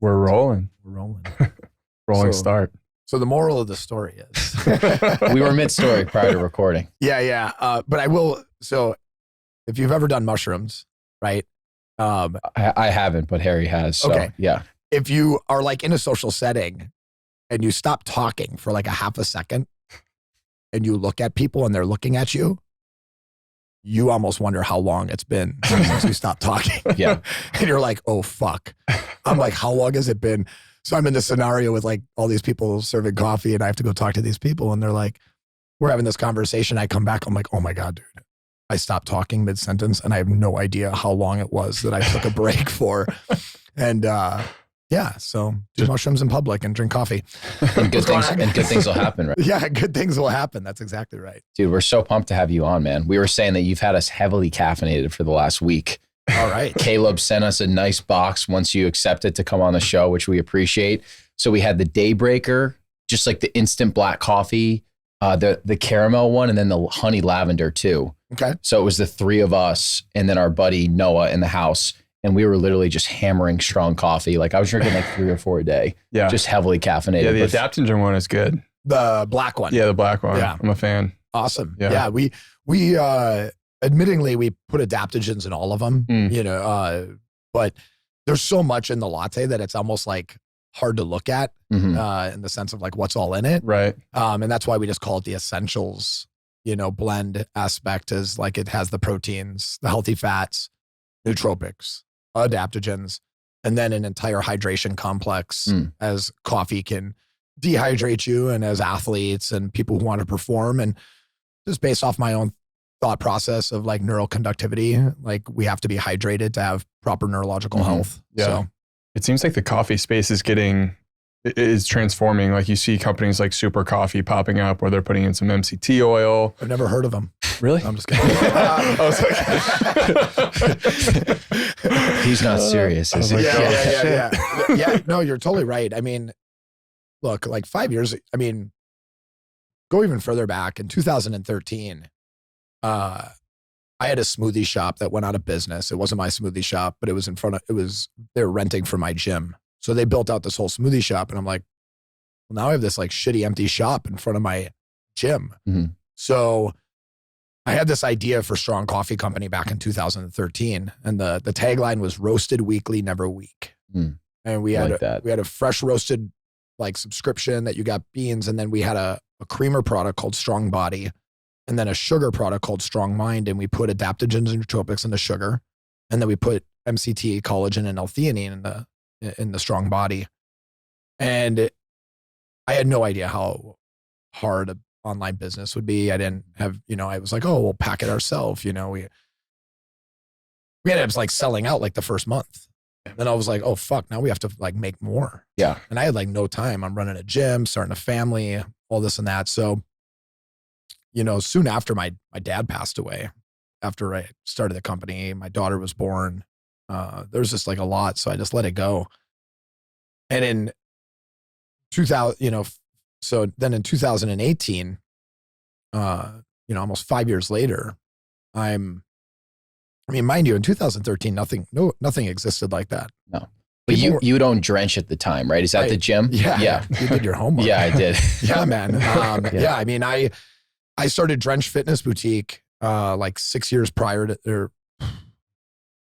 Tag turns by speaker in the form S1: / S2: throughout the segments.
S1: We're rolling.
S2: We're rolling.
S1: Rolling start.
S2: So the moral of the story is
S3: we were mid-story prior to recording.
S2: Yeah. But I will. So if you've ever done mushrooms, right?
S3: I haven't, but Harry has. So,
S2: okay.
S3: Yeah.
S2: If you are like in a social setting and you stop talking for like a half a second and you look at people and they're looking at you, you almost wonder how long it's been since you stopped talking.
S3: Yeah.
S2: And you're like, oh, fuck. I'm like, how long has it been? So I'm in this scenario with like all these people serving coffee and I have to go talk to these people and they're like, we're having this conversation. I come back. I'm like, oh my God, dude. I stopped talking mid-sentence and I have no idea how long it was that I took a break for. And yeah, so do mushrooms in public and drink coffee.
S3: And good things will happen, right?
S2: Yeah, good things will happen. That's exactly right.
S3: Dude, we're so pumped to have you on, man. We were saying that you've had us heavily caffeinated for the last week.
S2: All right.
S3: Caleb sent us a nice box once you accepted to come on the show, which we appreciate. So we had the Daybreaker, just like the instant black coffee, the caramel one, and then the honey lavender too.
S2: Okay.
S3: So it was the three of us and then our buddy Noah in the house. And we were literally just hammering strong coffee. Like I was drinking like 3 or 4 a day. Yeah. Just heavily caffeinated.
S1: Yeah, the adaptogen one is good.
S2: The black one.
S1: Yeah, the black one.
S2: Yeah.
S1: I'm a fan.
S2: Awesome. Yeah. We admittingly, we put adaptogens in all of them, you know, but there's so much in the latte that it's almost like hard to look at in the sense of like what's all in it.
S1: Right.
S2: And that's why we just call it the essentials, you know, blend aspect is like it has the proteins, the healthy fats, nootropics, adaptogens, and then an entire hydration complex as coffee can dehydrate you and as athletes and people who want to perform. And just based off my own thought process of like neural conductivity, like we have to be hydrated to have proper neurological health.
S1: Yeah.
S2: So
S1: it seems like the coffee space is transforming. Like you see companies like Super Coffee popping up where they're putting in some MCT oil.
S2: I've never heard of them.
S3: Really?
S2: I'm just kidding.
S3: He's not serious, is he?
S2: Yeah. No, you're totally right. I mean, look, like 5 years, I mean, go even further back in 2013, I had a smoothie shop that went out of business. It wasn't my smoothie shop, but it was they were renting for my gym. So they built out this whole smoothie shop and I'm like, well, now I have this like shitty empty shop in front of my gym. So I had this idea for Strong Coffee Company back in 2013. And the tagline was roasted weekly, never weak. And we had a fresh roasted like subscription that you got beans. And then we had a creamer product called Strong Body. And then a sugar product called Strong Mind. And we put adaptogens and nootropics in the sugar. And then we put MCT, collagen, and L-theanine in the Strong Body. And I had no idea how hard an online business would be. I didn't have, you know, I was like, oh, we'll pack it ourselves. You know, we ended up like selling out like the first month. Then I was like, oh, fuck, now we have to like make more.
S3: Yeah.
S2: And I had like no time. I'm running a gym, starting a family, all this and that. So, you know, soon after my dad passed away, after I started the company, my daughter was born. There was just like a lot. So I just let it go. And in 2000, you know, so then in 2018, you know, almost 5 years later, I mean, mind you, in 2013, nothing existed like that.
S3: No. But you don't Drench at the time, right? Is that the gym?
S2: Yeah. You did your homework.
S3: Yeah, I did.
S2: Yeah, man. Yeah. I mean, I started Drench Fitness Boutique like 6 years prior to, or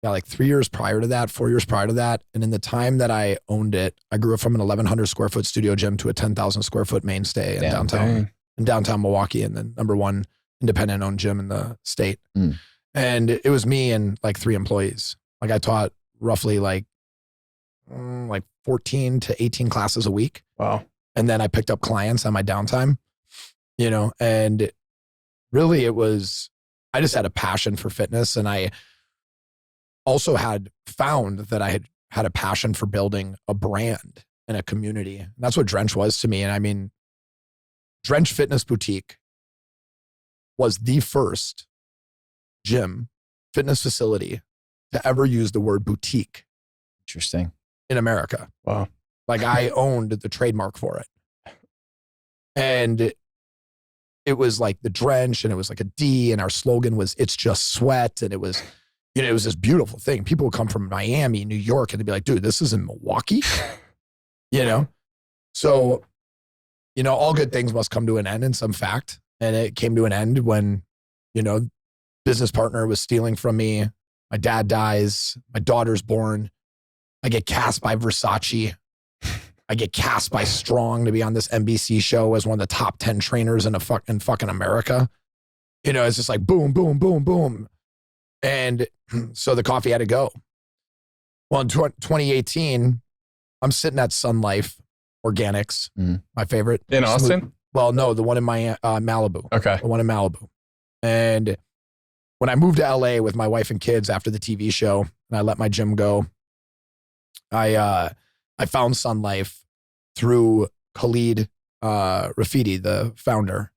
S2: like 3 years prior to that, 4 years prior to that. And in the time that I owned it, I grew up from an 1,100 square foot studio gym to a 10,000 square foot mainstay in downtown Milwaukee, and the #1 independent owned gym in the state. And it was me and like 3 employees. Like I taught roughly like 14 to 18 classes a week.
S1: Wow.
S2: And then I picked up clients on my downtime, you know, and really I just had a passion for fitness. And I also had found that I had a passion for building a brand and a community. And that's what Drench was to me. And I mean, Drench Fitness Boutique was the first gym fitness facility to ever use the word boutique.
S3: Interesting.
S2: In America.
S1: Wow.
S2: Like I owned the trademark for it. And it was like the Drench, and it was like a D, and our slogan was, it's just sweat. And it was, you know, it was this beautiful thing. People would come from Miami, New York, and they'd be like, dude, this is in Milwaukee. you know? So, all good things must come to an end in some fact. And it came to an end when, business partner was stealing from me. My dad dies. My daughter's born. I get cast by Versace. I get cast by Strong to be on this NBC show as one of the top 10 trainers in fucking America. It's just like boom, boom, boom, boom. And so the coffee had to go. Well, in 2018, I'm sitting at Sun Life Organics, my favorite.
S1: In Austin?
S2: Well, no, the one in my Malibu.
S1: Okay.
S2: The one in Malibu. And when I moved to LA with my wife and kids after the TV show, and I let my gym go, I found Sun Life through Khalid Rafidi, the founder.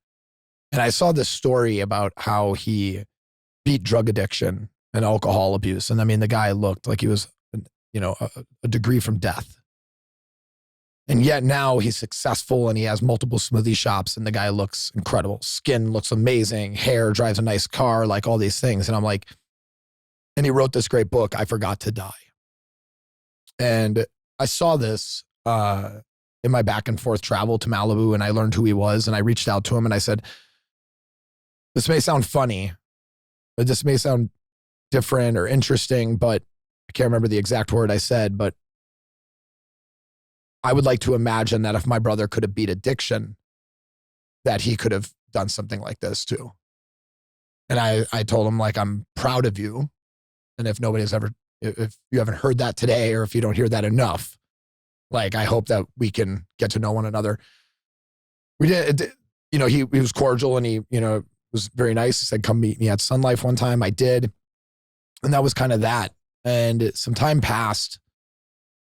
S2: And I saw this story about how he beat drug addiction and alcohol abuse. And I mean, the guy looked like he was, a degree from death. And yet now he's successful and he has multiple smoothie shops and the guy looks incredible. Skin looks amazing. Hair, drives a nice car, like all these things. And I'm like, and he wrote this great book, I Forgot to Die. And I saw this in my back and forth travel to Malibu, and I learned who he was. And I reached out to him and I said, this may sound funny, or this may sound different or interesting, but I can't remember the exact word I said, but I would like to imagine that if my brother could have beat addiction, that he could have done something like this too. And I told him, like, I'm proud of you. And if you haven't heard that today, or if you don't hear that enough, like, I hope that we can get to know one another. We did, he was cordial and he, was very nice. He said, come meet me at Sun Life one time. I did. And that was kind of that. And some time passed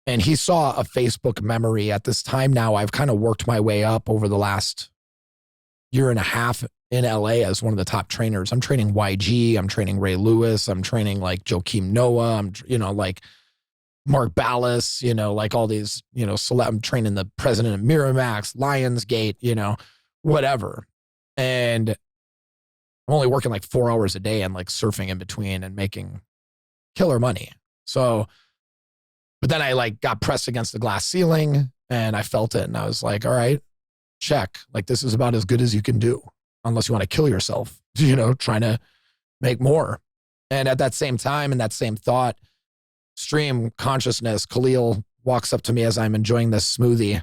S2: and he saw a Facebook memory. At this time now, I've kind of worked my way up over the last year and a half in LA as one of the top trainers. I'm training YG. I'm training Ray Lewis. I'm training like Joakim Noah. I'm, like Mark Ballas, like all these, I'm training the president of Miramax, Lionsgate, whatever. And I'm only working like 4 hours a day and like surfing in between and making killer money. So, but then I like got pressed against the glass ceiling and I felt it. And I was like, all right, check. Like, this is about as good as you can do, unless you want to kill yourself, trying to make more. And at that same time, and that same thought stream consciousness, Khalil walks up to me as I'm enjoying this smoothie.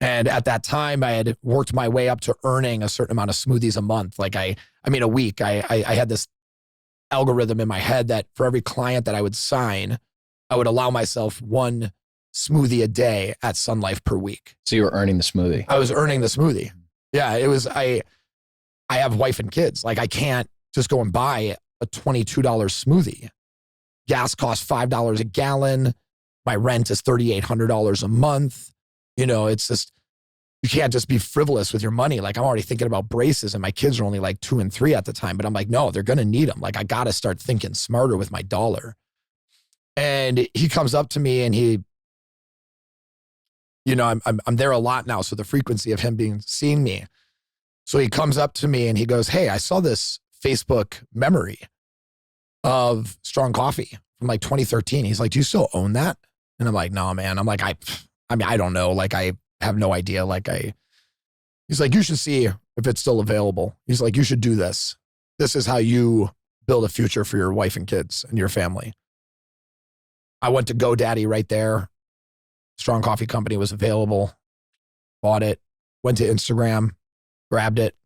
S2: And at that time, I had worked my way up to earning a certain amount of smoothies a month. Like a week. I had this algorithm in my head that for every client that I would sign, I would allow myself one smoothie a day at Sun Life per week.
S3: So you were earning the smoothie.
S2: I was earning the smoothie. Yeah, it was, I have wife and kids. Like, I can't just go and buy a $22 smoothie. Gas costs $5 a gallon. My rent is $3,800 a month. It's just, you can't just be frivolous with your money. Like, I'm already thinking about braces and my kids are only like 2 and 3 at the time, but I'm like, no, they're going to need them. Like, I got to start thinking smarter with my dollar. And he comes up to me and he, I'm there a lot now. So the frequency of him seeing me. So he comes up to me and he goes, hey, I saw this Facebook memory of Strong Coffee from like 2013. He's like, do you still own that? And I'm like, no, man. I'm like, I don't know. Like, I have no idea. He's like, you should see if it's still available. He's like, you should do this. This is how you build a future for your wife and kids and your family. I went to GoDaddy right there. Strong Coffee Company was available. Bought it. Went to Instagram. Grabbed it.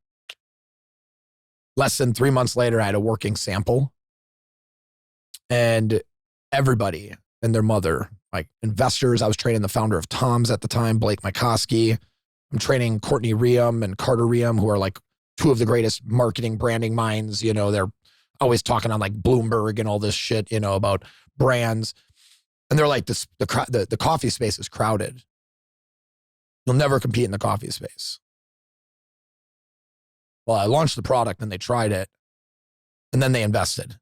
S2: Less than 3 months later, I had a working sample. And everybody and their mother, like investors, I was training the founder of Tom's at the time, Blake Mycoskie. I'm training Courtney Riem and Carter Riem, who are like two of the greatest marketing branding minds. They're always talking on like Bloomberg and all this shit, about brands. And they're like, the coffee space is crowded. You'll never compete in the coffee space. Well, I launched the product and they tried it and then they invested.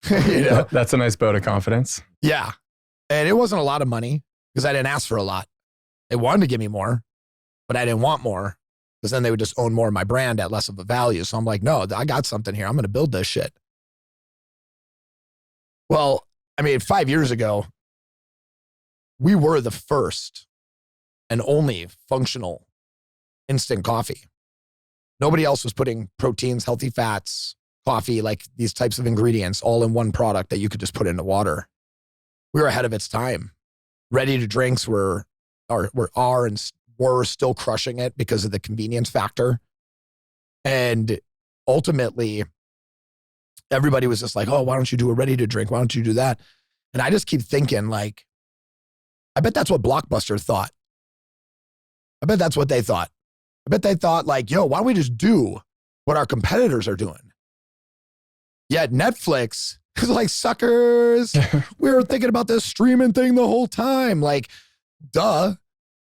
S1: That's a nice vote of confidence.
S2: Yeah. And it wasn't a lot of money because I didn't ask for a lot. They wanted to give me more, but I didn't want more because then they would just own more of my brand at less of a value. So I'm like, no, I got something here. I'm going to build this shit. Well, 5 years ago, we were the first and only functional instant coffee. Nobody else was putting proteins, healthy fats, coffee, like these types of ingredients all in one product that you could just put into water. We were ahead of its time. Ready to drinks were still crushing it because of the convenience factor. And ultimately, everybody was just like, oh, why don't you do a ready to drink? Why don't you do that? And I just keep thinking, like, I bet that's what Blockbuster thought. I bet that's what they thought. I bet they thought, like, yo, why don't we just do what our competitors are doing? Yet Netflix is like, suckers, we were thinking about this streaming thing the whole time. Like, duh.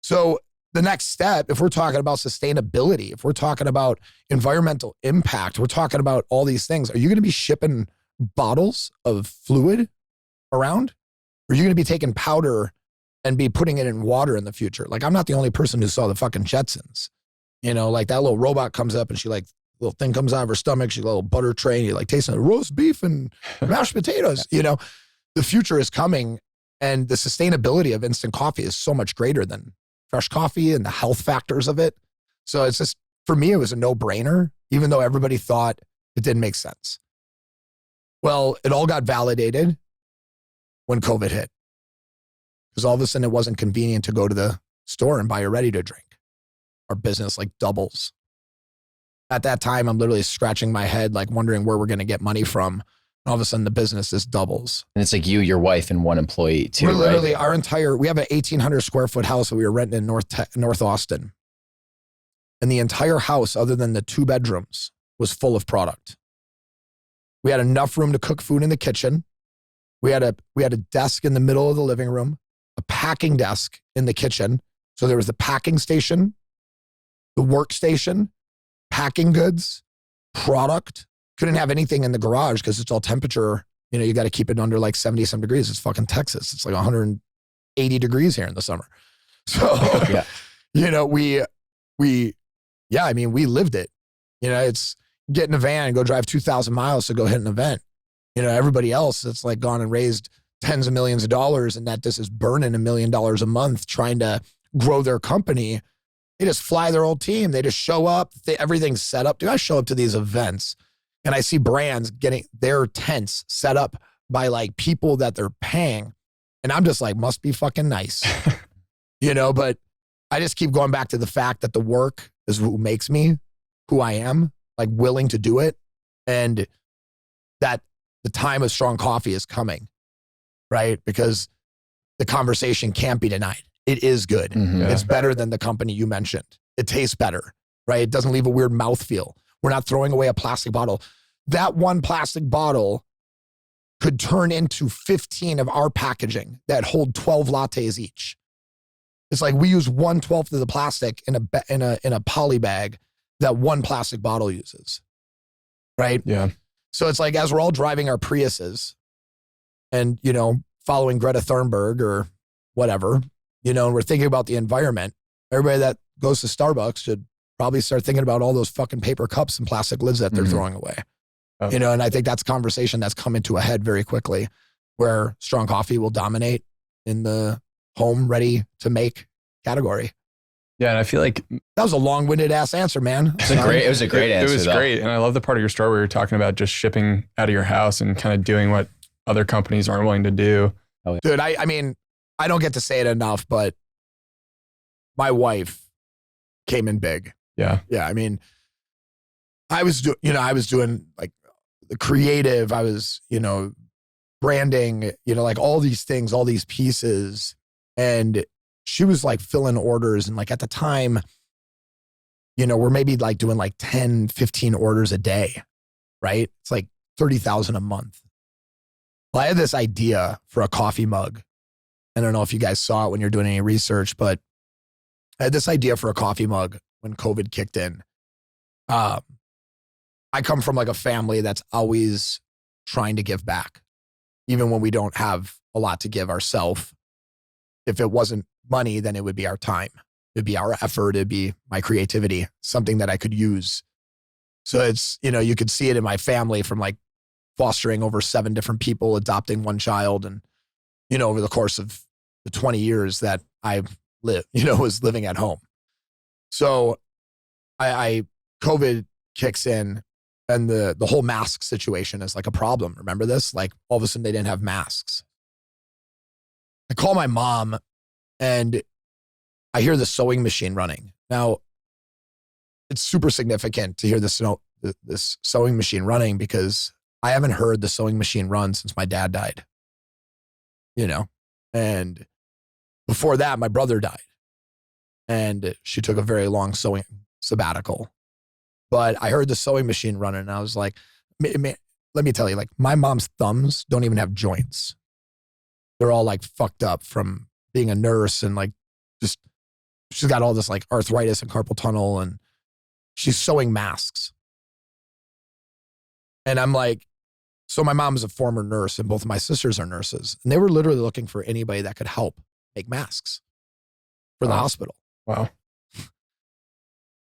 S2: So the next step, if we're talking about sustainability, if we're talking about environmental impact, we're talking about all these things, are you going to be shipping bottles of fluid around? Or are you going to be taking powder and be putting it in water in the future? Like, I'm not the only person who saw the fucking Jetsons. You know, like that little robot comes up and she like, little thing comes out of her stomach. She's a little butter tray and you're like tasting roast beef and mashed potatoes. You know, the future is coming and the sustainability of instant coffee is so much greater than fresh coffee and the health factors of it. So it's just, for me, it was a no-brainer, even though everybody thought it didn't make sense. Well, it all got validated when COVID hit. Because all of a sudden it wasn't convenient to go to the store and buy a ready to drink. Our business like doubles. At that time, I'm literally scratching my head, like wondering where we're going to get money from. And all of a sudden the business just doubles.
S3: And it's like you, your wife, and one employee too,
S2: we're literally,
S3: right?
S2: We have an 1,800 square foot house that we were renting in North Austin. And the entire house, other than the 2 bedrooms, was full of product. We had enough room to cook food in the kitchen. We had a desk in the middle of the living room, a packing desk in the kitchen. So there was the packing station, the workstation, packing goods, product. Couldn't have anything in the garage because it's all temperature. You know, you got to keep it under like 70 some degrees. It's fucking Texas. It's like 180 degrees here in the summer. So,
S3: Yeah.
S2: you know, we lived it. You know, it's get in a van and go drive 2,000 miles to go hit an event. You know, everybody else that's like gone and raised tens of millions of dollars and that this is burning $1 million a month trying to grow their company. They just fly their whole team. They just show up. Everything's set up. Dude, I show up to these events and I see brands getting their tents set up by like people that they're paying. And I'm just like, must be fucking nice. You know, but I just keep going back to the fact that the work is who makes me who I am, like willing to do it. And that the time of strong coffee is coming, right? Because the conversation can't be denied. It is good.
S3: Mm-hmm.
S2: It's better than the company you mentioned. It tastes better, right? It doesn't leave a weird mouthfeel. We're not throwing away a plastic bottle. That one plastic bottle could turn into 15 of our packaging that hold 12 lattes each. It's like we use 1/12 of the plastic in a poly bag that one plastic bottle uses, right?
S1: Yeah.
S2: So it's like as we're all driving our Priuses and, you know, following Greta Thunberg or whatever, you know, and we're thinking about the environment, everybody that goes to Starbucks should probably start thinking about all those fucking paper cups and plastic lids that they're throwing away.
S1: Oh.
S2: You know, and I think that's a conversation that's coming to a head very quickly where strong coffee will dominate in the home ready to make category.
S1: Yeah. And I feel like
S2: That was a long-winded ass answer, man.
S3: It was a great answer.
S1: It was
S3: though.
S1: great. And I love the part of your story where you're talking about just shipping out of your house and kind of doing what other companies aren't willing to do.
S2: Dude, I mean, I don't get to say it enough, but my wife came in big.
S1: Yeah.
S2: Yeah. I mean, I was doing like the creative, I was, you know, branding, you know, like all these things, all these pieces. And she was like filling orders. And like at the time, you know, we're maybe like doing like 10, 15 orders a day, right? It's like 30,000 a month. Well, I had this idea for a coffee mug. I don't know if you guys saw it when you're doing any research, but I had this idea for a coffee mug when COVID kicked in. I come from like a family that's always trying to give back, even when we don't have a lot to give ourselves. If it wasn't money, then it would be our time. It'd be our effort. It'd be my creativity, something that I could use. So it's, you know, you could see it in my family from like fostering over 7 different people, adopting 1 child. And, you know, over the course of the 20 years that I've was living at home. So COVID kicks in, and the whole mask situation is like a problem. Remember this? Like all of a sudden they didn't have masks. I call my mom and I hear the sewing machine running. Now, it's super significant to hear this sewing machine running because I haven't heard the sewing machine run since my dad died. And before that, my brother died. And she took a very long sewing sabbatical. But I heard the sewing machine running and I was like, let me tell you, like my mom's thumbs don't even have joints. They're all like fucked up from being a nurse and like just, she's got all this like arthritis and carpal tunnel and she's sewing masks. And I'm like, so my mom's a former nurse and both of my sisters are nurses. And they were literally looking for anybody that could help make masks for the hospital.
S1: Wow.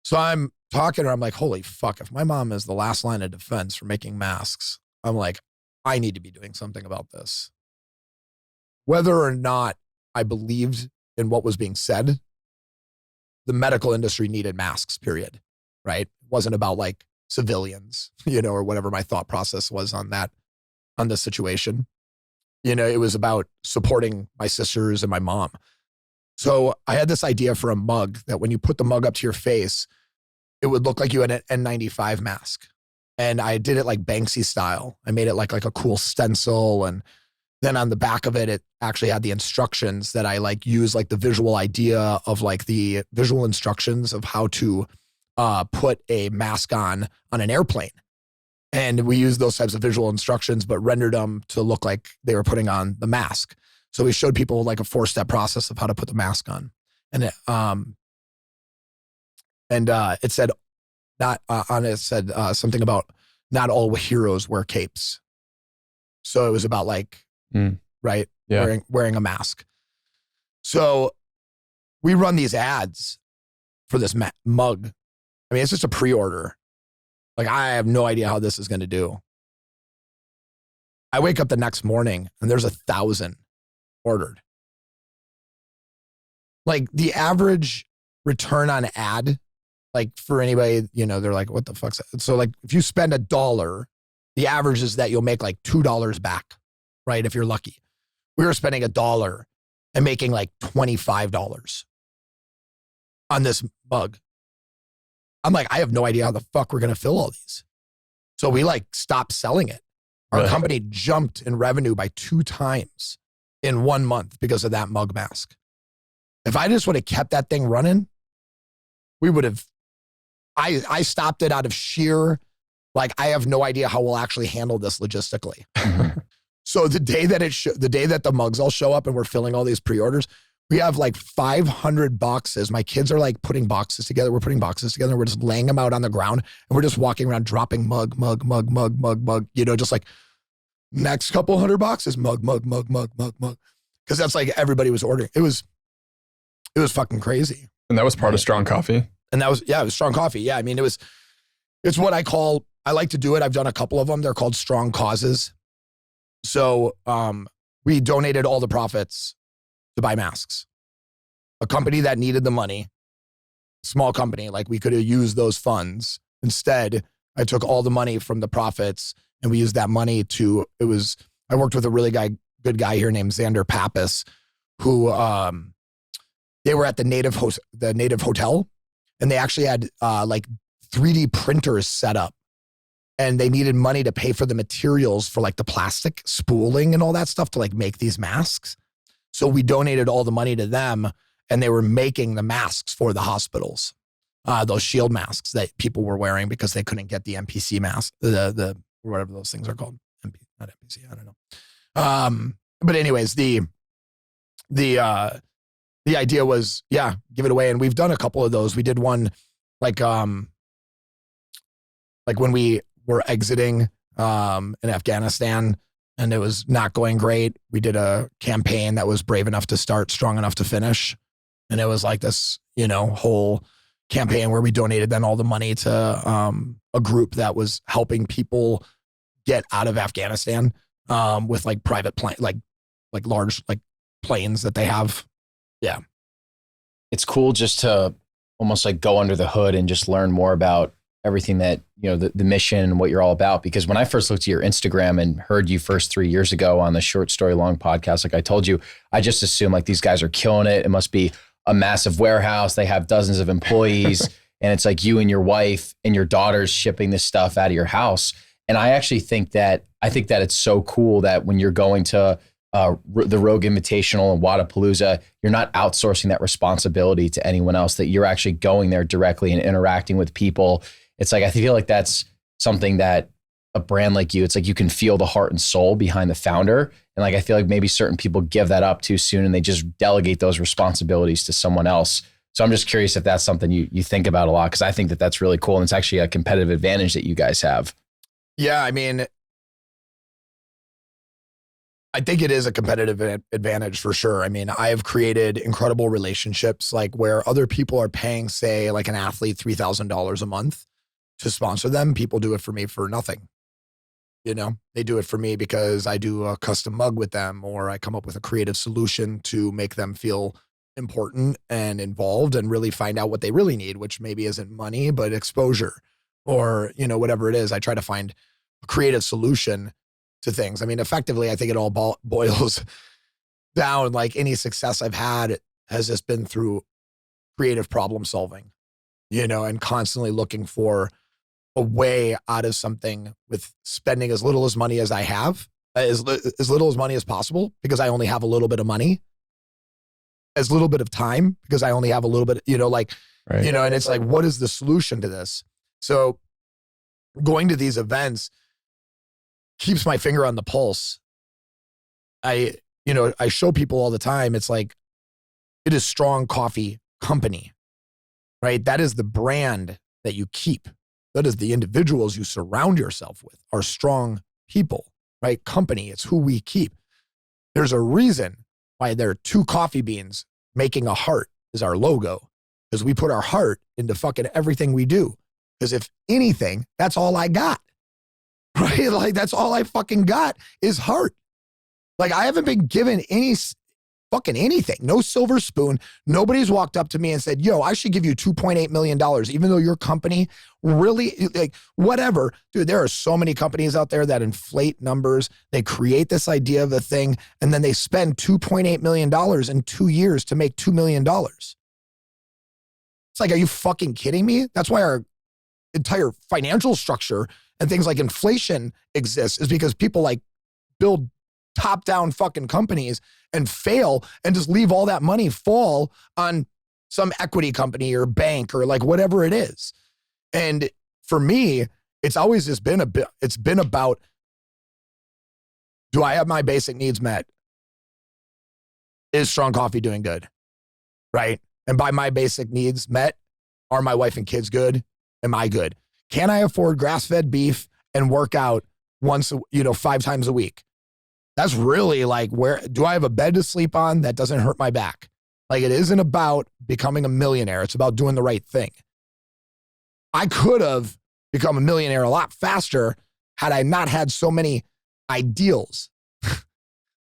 S2: So I'm talking to her. I'm like, holy fuck, if my mom is the last line of defense for making masks, I'm like, I need to be doing something about this. Whether or not I believed in what was being said, the medical industry needed masks, period. Right? It wasn't about like civilians, or whatever my thought process was on the situation. It was about supporting my sisters and my mom. So I had this idea for a mug that when you put the mug up to your face, it would look like you had an N95 mask. And I did it like Banksy style. I made it like a cool stencil. And then on the back of it, it actually had the instructions that I like use like the visual idea of like the visual instructions of how to put a mask on an airplane. And we used those types of visual instructions, but rendered them to look like they were putting on the mask. So we showed people like a 4-step process of how to put the mask on. And it said something about not all heroes wear capes. So it was about like, right? Yeah. Wearing a mask. So we run these ads for this mug. I mean, it's just a pre-order. Like I have no idea how this is going to do. I wake up the next morning and there's 1,000 ordered. Like the average return on ad, like for anybody, they're like, what the fuck's that? So like if you spend $1, the average is that you'll make like $2 back, right? If you're lucky. We were spending $1 and making like $25 on this mug. I'm like, I have no idea how the fuck we're going to fill all these. So we like stopped selling it. Our company jumped in revenue by 2 times in 1 month because of that mug mask. If I just would have kept that thing running, we would have, I stopped it out of sheer, like, I have no idea how we'll actually handle this logistically. So the day that the mugs all show up and we're filling all these pre-orders, we have like 500 boxes. My kids are like putting boxes together. We're putting boxes together. We're just laying them out on the ground and we're just walking around dropping mug, just like next couple 100 boxes, mug. Cause that's like everybody was ordering. It was fucking crazy.
S1: And that was part of Strong Coffee.
S2: And that was, it was Strong Coffee. Yeah. I mean, it's what I like to do it. I've done a couple of them. They're called Strong Causes. So we donated all the profits to buy masks. A company that needed the money, small company, like we could have used those funds. Instead, I took all the money from the profits and we used that money I worked with a really good guy here named Xander Pappas, who they were at the Native Hotel and they actually had like 3D printers set up. And they needed money to pay for the materials for like the plastic spooling and all that stuff to like make these masks. So we donated all the money to them and they were making the masks for the hospitals, those shield masks that people were wearing because they couldn't get the NPC mask, the whatever those things are called. Not NPC, I don't know. But anyways, the idea was, give it away. And we've done a couple of those. We did one like when we were exiting in Afghanistan and it was not going great. We did a campaign that was brave enough to start, strong enough to finish. And it was like this, whole campaign where we donated then all the money to a group that was helping people get out of Afghanistan with like private plane, like large like planes that they have. Yeah.
S3: it's cool just to almost like go under the hood and just learn more about everything that, you know, the mission and what you're all about. Because when I first looked at your Instagram and heard you first 3 years ago on the Short Story Long podcast, like I told you, I just assumed like these guys are killing it. It must be a massive warehouse. They have dozens of employees and it's like you and your wife and your daughters shipping this stuff out of your house. And I actually think that it's so cool that when you're going to the Rogue Invitational and Wadapalooza, you're not outsourcing that responsibility to anyone else, that you're actually going there directly and interacting with people. It's like, I feel like that's something that a brand like you, it's like you can feel the heart and soul behind the founder. And like, I feel like maybe certain people give that up too soon and they just delegate those responsibilities to someone else. So I'm just curious if that's something you think about a lot, because I think that that's really cool. And it's actually a competitive advantage that you guys have.
S2: Yeah, I mean, I think it is a competitive advantage for sure. I mean, I have created incredible relationships like where other people are paying, say, like an athlete $3,000 a month to sponsor them. People do it for me for nothing. You know, they do it for me because I do a custom mug with them, or I come up with a creative solution to make them feel important and involved and really find out what they really need, which maybe isn't money, but exposure or, you know, whatever it is. I try to find a creative solution to things. I mean, effectively, I think it all boils down, like any success I've had has just been through creative problem solving, you know, and constantly looking for a way out of something with spending as little as money as I have, as little as money as possible, because I only have a little bit of money, as little bit of time, because I only have a little bit, you know, like,
S1: Right.
S2: you know, and it's like, what is the solution to this? So going to these events keeps my finger on the pulse. I show people all the time. It's like, it is Strong Coffee Company, right? That is the brand that you keep. That is the individuals you surround yourself with are strong people, right? Company, it's who we keep. There's a reason why there are 2 coffee beans making a heart is our logo, because we put our heart into fucking everything we do. Because if anything, that's all I got. Right? Like, that's all I fucking got is heart. Like, I haven't been given any fucking anything. No silver spoon. Nobody's walked up to me and said, yo, I should give you $2.8 million, even though your company really, like, whatever. Dude, there are so many companies out there that inflate numbers. They create this idea of a thing, and then they spend $2.8 million in 2 years to make $2 million. It's like, are you fucking kidding me? That's why our entire financial structure and things like inflation exists, is because people like build top-down fucking companies and fail and just leave all that money fall on some equity company or bank or like whatever it is. And for me, it's always just been it's been about, do I have my basic needs met? Is Strong Coffee doing good? Right? And by my basic needs met, are my wife and kids good? Am I good? Can I afford grass-fed beef and work out 5 times a week? That's really like, where do I have a bed to sleep on that doesn't hurt my back? Like, it isn't about becoming a millionaire. It's about doing the right thing. I could have become a millionaire a lot faster had I not had so many ideals.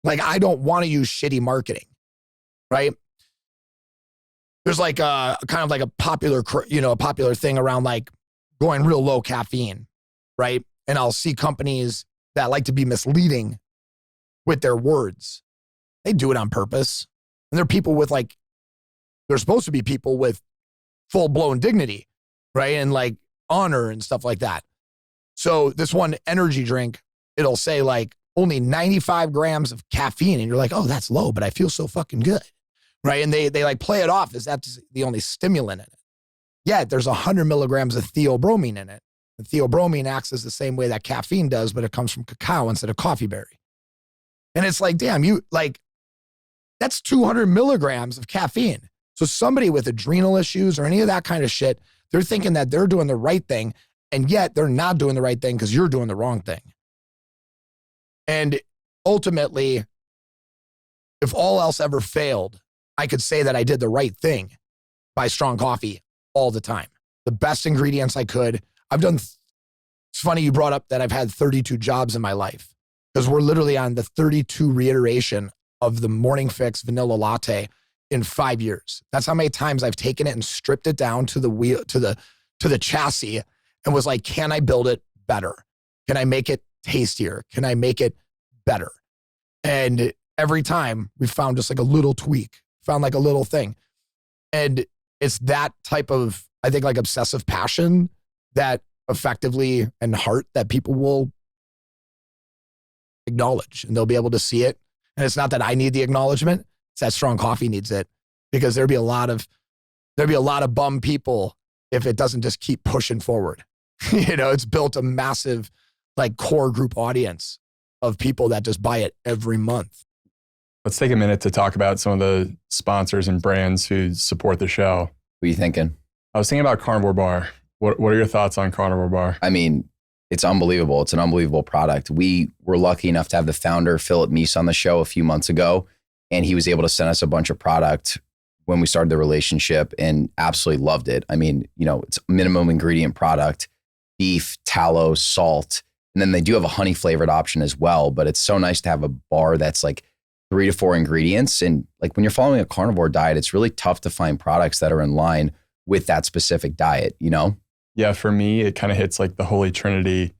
S2: Like, I don't want to use shitty marketing, right? There's like a kind of like a popular thing around like going real low caffeine, right? And I'll see companies that like to be misleading with their words. They do it on purpose. And they're people with like, they're supposed to be people with full-blown dignity, right? And like honor and stuff like that. So this one energy drink, it'll say like only 95 grams of caffeine. And you're like, oh, that's low, but I feel so fucking good, right? And they like play it off as that's the only stimulant in it. Yet there's 100 milligrams of theobromine in it. The theobromine acts as the same way that caffeine does, but it comes from cacao instead of coffee berry. And it's like, damn, that's 200 milligrams of caffeine. So somebody with adrenal issues or any of that kind of shit, they're thinking that they're doing the right thing, and yet they're not doing the right thing because you're doing the wrong thing. And ultimately, if all else ever failed, I could say that I did the right thing by Strong Coffee all the time. The best ingredients I could. It's funny you brought up that I've had 32 jobs in my life, because we're literally on the 32 reiteration of the Morning Fix vanilla latte in 5 years. That's how many times I've taken it and stripped it down to the wheel, to the chassis, and was like, can I build it better? Can I make it tastier? Can I make it better? And every time we found just like a little tweak, found like a little thing. And it's that type of, I think, like obsessive passion that effectively and heart that people will acknowledge, and they'll be able to see it. And it's not that I need the acknowledgement, it's that Strong Coffee needs it, because there'd be a lot of bum people if it doesn't just keep pushing forward. It's built a massive like core group audience of people that just buy it every month.
S1: Let's take a minute to talk about some of the sponsors and brands who support the show.
S3: What are you thinking?
S1: I was thinking about Carnivore Bar. What are your thoughts on Carnivore Bar?
S3: I mean, it's unbelievable. It's an unbelievable product. We were lucky enough to have the founder, Philip Meese, on the show a few months ago, and he was able to send us a bunch of product when we started the relationship and absolutely loved it. I mean, it's a minimum ingredient product, beef, tallow, salt, and then they do have a honey flavored option as well. But it's so nice to have a bar that's like 3 to 4 ingredients. And like when you're following a carnivore diet, it's really tough to find products that are in line with that specific diet,
S1: Yeah, for me, it kind of hits like the holy trinity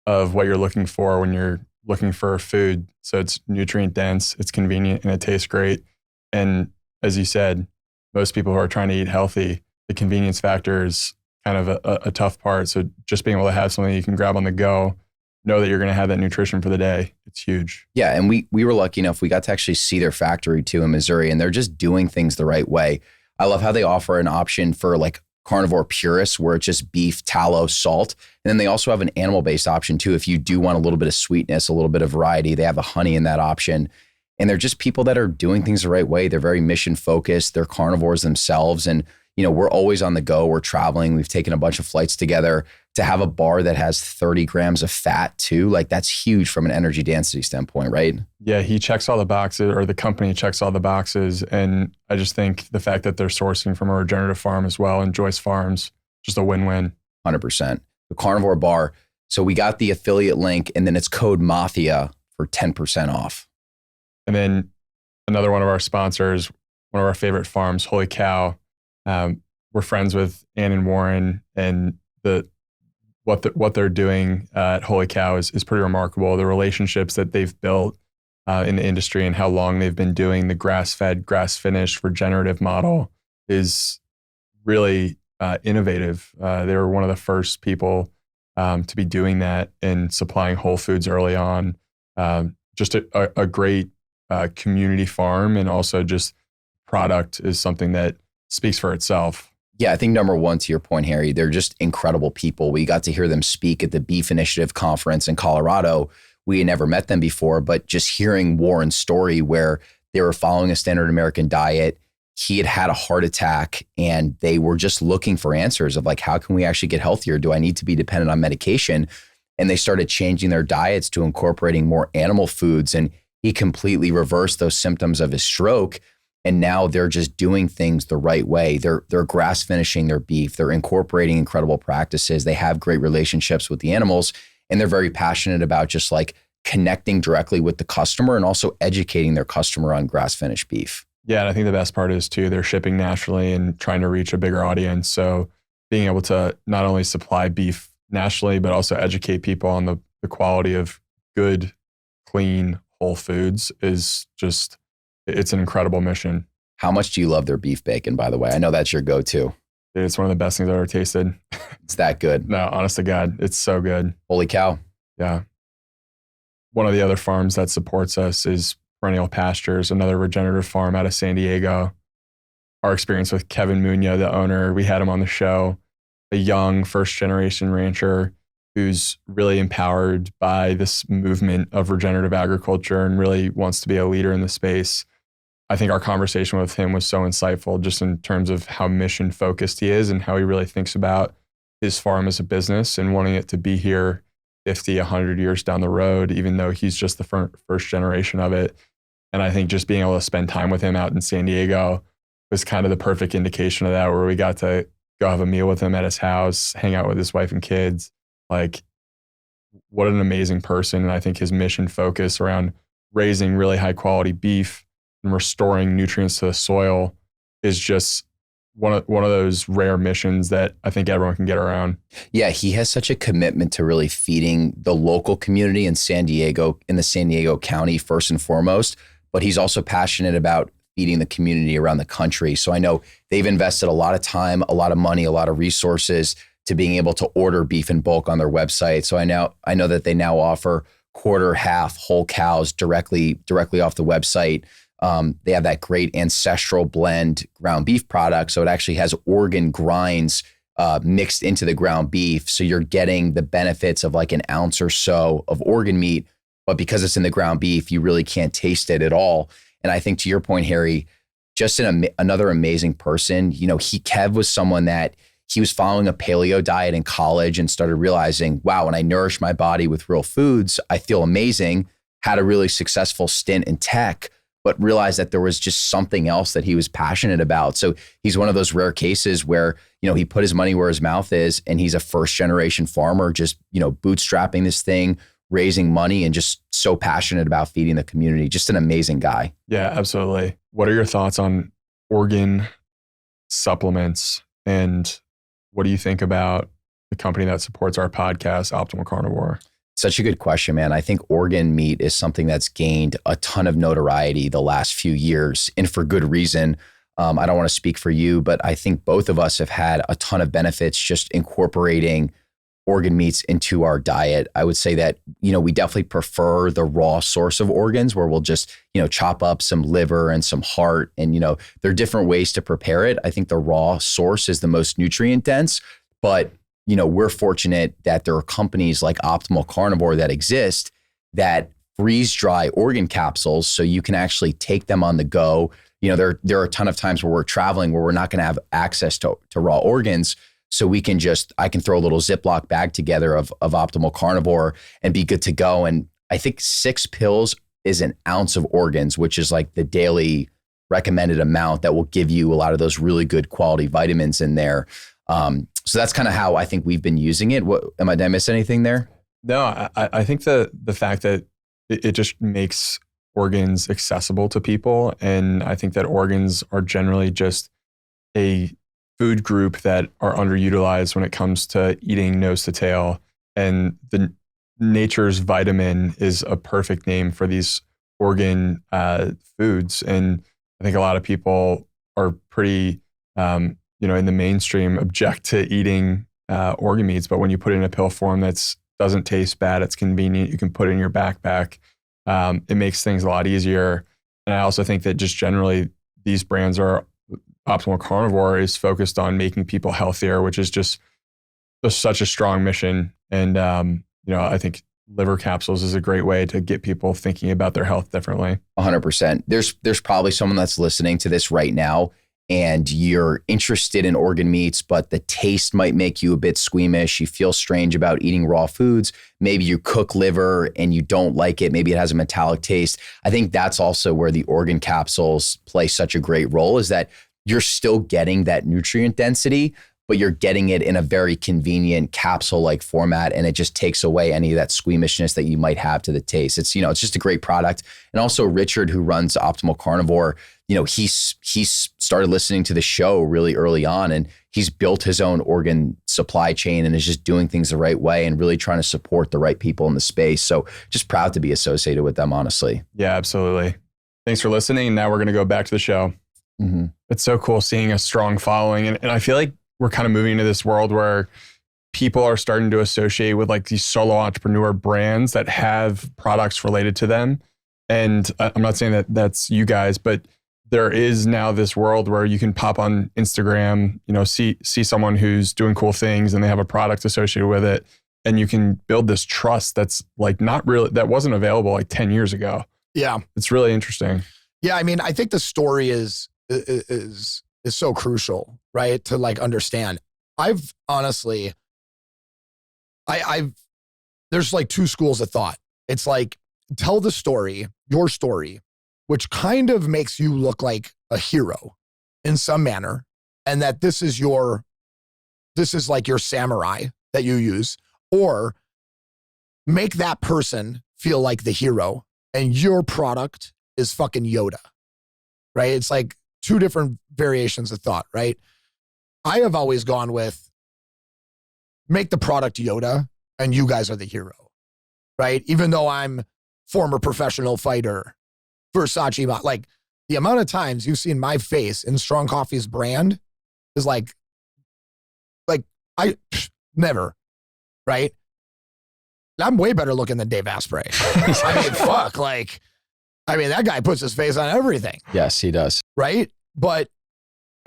S1: of what you're looking for when you're looking for food. So it's nutrient dense, it's convenient, and it tastes great. And as you said, most people who are trying to eat healthy, the convenience factor is kind of a tough part. So just being able to have something you can grab on the go, know that you're going to have that nutrition for the day, it's huge.
S3: Yeah, and we were lucky enough, we got to actually see their factory too in Missouri, and they're just doing things the right way. I love how they offer an option for like carnivore purists where it's just beef, tallow, salt. And then they also have an animal-based option too. If you do want a little bit of sweetness, a little bit of variety, they have a honey in that option. And they're just people that are doing things the right way. They're very mission focused. They're carnivores themselves. And, we're always on the go. We're traveling. We've taken a bunch of flights together. To have a bar that has 30 grams of fat too, like that's huge from an energy density standpoint, right?
S1: Yeah, he checks all the boxes, or the company checks all the boxes. And I just think the fact that they're sourcing from a regenerative farm as well, and Joyce Farms, just a win-win.
S3: 100%. The Carnivore Bar. So we got the affiliate link, and then it's code MAFIA for 10% off.
S1: And then another one of our sponsors, one of our favorite farms, Holy Cow. We're friends with Ann and Warren, and what they're doing at Holy Cow is pretty remarkable. The relationships that they've built in the industry and how long they've been doing the grass-fed, grass-finished regenerative model is really innovative. They were one of the first people to be doing that and supplying whole foods early on. Just a great community farm, and also just product is something that speaks for itself.
S3: Yeah, I think number one, to your point, Harry, they're just incredible people. We got to hear them speak at the Beef Initiative conference in Colorado. We had never met them before, but just hearing Warren's story where they were following a standard American diet, he had a heart attack, and they were just looking for answers of like, how can we actually get healthier? Do I need to be dependent on medication? And they started changing their diets to incorporating more animal foods, and he completely reversed those symptoms of his stroke. And now they're just doing things the right way. They're grass finishing their beef. They're incorporating incredible practices. They have great relationships with the animals, and they're very passionate about just like connecting directly with the customer and also educating their customer on grass finished beef.
S1: Yeah, and I think the best part is too, they're shipping nationally and trying to reach a bigger audience. So being able to not only supply beef nationally, but also educate people on the quality of good, clean, whole foods is just, it's an incredible mission.
S3: How much do you love their beef bacon, by the way? I know that's your go-to.
S1: It's one of the best things I've ever tasted.
S3: It's that good.
S1: No, honest to God, it's so good.
S3: Holy cow.
S1: Yeah. One of the other farms that supports us is Perennial Pastures, another regenerative farm out of San Diego. Our experience with Kevin Munoz, the owner, we had him on the show, a young first-generation rancher who's really empowered by this movement of regenerative agriculture and really wants to be a leader in the space. I think our conversation with him was so insightful just in terms of how mission focused he is and how he really thinks about his farm as a business and wanting it to be here 50, 100 years down the road, even though he's just the first generation of it. And I think just being able to spend time with him out in San Diego was kind of the perfect indication of that, where we got to go have a meal with him at his house, hang out with his wife and kids. Like, what an amazing person. And I think his mission focus around raising really high quality beef and restoring nutrients to the soil is just one of those rare missions that I think everyone can get around.
S3: Yeah, he has such a commitment to really feeding the local community in San Diego, in the San Diego County, first and foremost. But he's also passionate about feeding the community around the country. So I know they've invested a lot of time, a lot of money, a lot of resources to being able to order beef in bulk on their website. So I know that they now offer quarter, half, whole cows directly off the website. They have that great ancestral blend ground beef product. So it actually has organ grinds mixed into the ground beef. So you're getting the benefits of like an ounce or so of organ meat, but because it's in the ground beef, you really can't taste it at all. And I think to your point, Harry, just another amazing person. You know, Kev was someone that he was following a paleo diet in college and started realizing, wow, when I nourish my body with real foods, I feel amazing. Had a really successful stint in tech, but realized that there was just something else that he was passionate about. So he's one of those rare cases where, you know, he put his money where his mouth is, and he's a first generation farmer, just, you know, bootstrapping this thing, raising money, and just so passionate about feeding the community. Just an amazing guy.
S1: Yeah, absolutely. What are your thoughts on organ supplements, and what do you think about the company that supports our podcast, Optimal Carnivore?
S3: Such a good question, man. I think organ meat is something that's gained a ton of notoriety the last few years, and for good reason. I don't want to speak for you, but I think both of us have had a ton of benefits just incorporating organ meats into our diet. I would say that, you know, we definitely prefer the raw source of organs, where we'll just, you know, chop up some liver and some heart, and, you know, there are different ways to prepare it. I think the raw source is the most nutrient dense, but you know, we're fortunate that there are companies like Optimal Carnivore that exist that freeze dry organ capsules, so you can actually take them on the go. You know, there are a ton of times where we're traveling where we're not going to have access to raw organs. So I can throw a little Ziploc bag together of Optimal Carnivore and be good to go. And I think 6 pills is an ounce of organs, which is like the daily recommended amount that will give you a lot of those really good quality vitamins in there. So that's kind of how I think we've been using it. Did I miss anything there?
S1: No, I think the fact that it just makes organs accessible to people. And I think that organs are generally just a food group that are underutilized when it comes to eating nose to tail. And the nature's vitamin is a perfect name for these organ foods. And I think a lot of people are pretty, in the mainstream object to eating organ meats, but when you put it in a pill form doesn't taste bad, it's convenient, you can put it in your backpack, it makes things a lot easier. And I also think that just generally these brands Optimal Carnivore is focused on making people healthier, which is just such a strong mission. And, I think liver capsules is a great way to get people thinking about their health differently.
S3: 100%. There's probably someone that's listening to this right now and you're interested in organ meats, but the taste might make you a bit squeamish. You feel strange about eating raw foods. Maybe you cook liver and you don't like it. Maybe it has a metallic taste. I think that's also where the organ capsules play such a great role, is that you're still getting that nutrient density, but you're getting it in a very convenient capsule-like format, and it just takes away any of that squeamishness that you might have to the taste. It's just a great product. And also Richard, who runs Optimal Carnivore, he's started listening to the show really early on, and he's built his own organ supply chain and is just doing things the right way and really trying to support the right people in the space. So just proud to be associated with them, honestly.
S1: Yeah, absolutely. Thanks for listening. Now we're going to go back to the show. Mm-hmm. It's so cool seeing a strong following. And I feel like we're kind of moving into this world where people are starting to associate with like these solo entrepreneur brands that have products related to them. And I'm not saying that that's you guys, but there is now this world where you can pop on Instagram, see someone who's doing cool things and they have a product associated with it. And you can build this trust that's like not really, that wasn't available like 10 years ago.
S2: Yeah.
S1: It's really interesting.
S2: Yeah. I mean, I think the story is so crucial, right? To like understand. I've honestly, there's like 2 schools of thought. It's like, tell the story, your story, which kind of makes you look like a hero in some manner. And that this is like your samurai that you use, or make that person feel like the hero and your product is fucking Yoda. right? It's like two different variations of thought, right? I have always gone with make the product Yoda and you guys are the hero, right? Even though I'm former professional fighter, Versace, like the amount of times you've seen my face in Strong Coffee's brand is like I never, right? I'm way better looking than Dave Asprey. I mean, fuck, like, I mean, that guy puts his face on everything.
S3: Yes, he does.
S2: Right? But,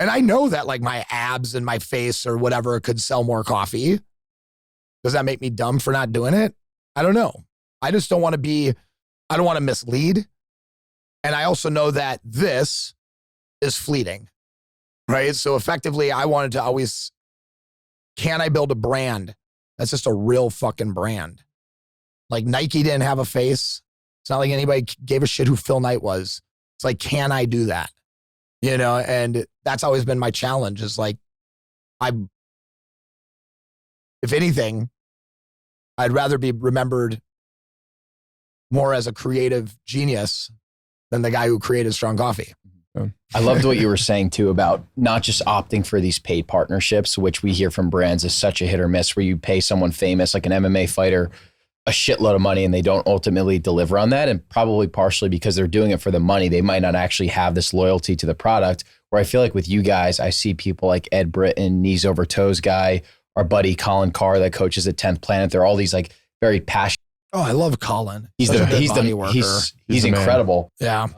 S2: and I know that like my abs and my face or whatever could sell more coffee. Does that make me dumb for not doing it? I don't know. I just don't want to I don't want to mislead. And I also know that this is fleeting, right? So effectively, I wanted to always, can I build a brand that's just a real fucking brand? Like Nike didn't have a face. It's not like anybody gave a shit who Phil Knight was. It's like, can I do that? You know, and that's always been my challenge is like, if anything, I'd rather be remembered more as a creative genius than the guy who created Strong Coffee.
S3: I loved what you were saying too about not just opting for these paid partnerships, which we hear from brands is such a hit or miss where you pay someone famous like an MMA fighter a shitload of money and they don't ultimately deliver on that. And probably partially because they're doing it for the money, they might not actually have this loyalty to the product. Where I feel like with you guys, I see people like Ed Britton, Knees Over Toes guy, our buddy Colin Carr that coaches at 10th Planet. They're all these like very passionate.
S2: Oh, I love Colin.
S3: He's
S2: He's
S3: incredible.
S2: Yeah.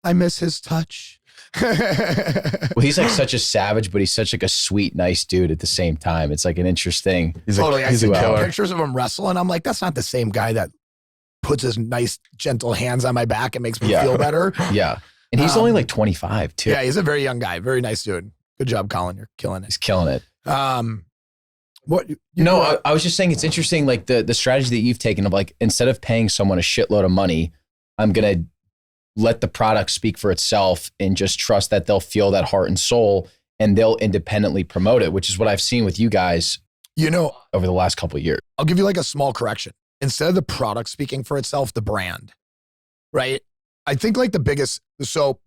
S2: I miss his touch.
S3: Well, he's like such a savage, but he's such like a sweet, nice dude at the same time. It's like an interesting.
S2: Totally. I
S1: He's
S2: see
S1: a killer.
S2: pictures of him wrestling. I'm like, that's not the same guy that puts his nice, gentle hands on my back and makes me feel better.
S3: Yeah. And he's only like 25 too.
S2: Yeah, he's a very young guy. Very nice dude. Good job, Colin. You're killing it.
S3: He's killing it.
S2: What?
S3: I was just saying it's interesting, like the strategy that you've taken of like, instead of paying someone a shitload of money, I'm going to let the product speak for itself and just trust that they'll feel that heart and soul and they'll independently promote it, which is what I've seen with you guys, over the last couple of years.
S2: I'll give you like a small correction. Instead of the product speaking for itself, the brand, right? I think like the biggest, so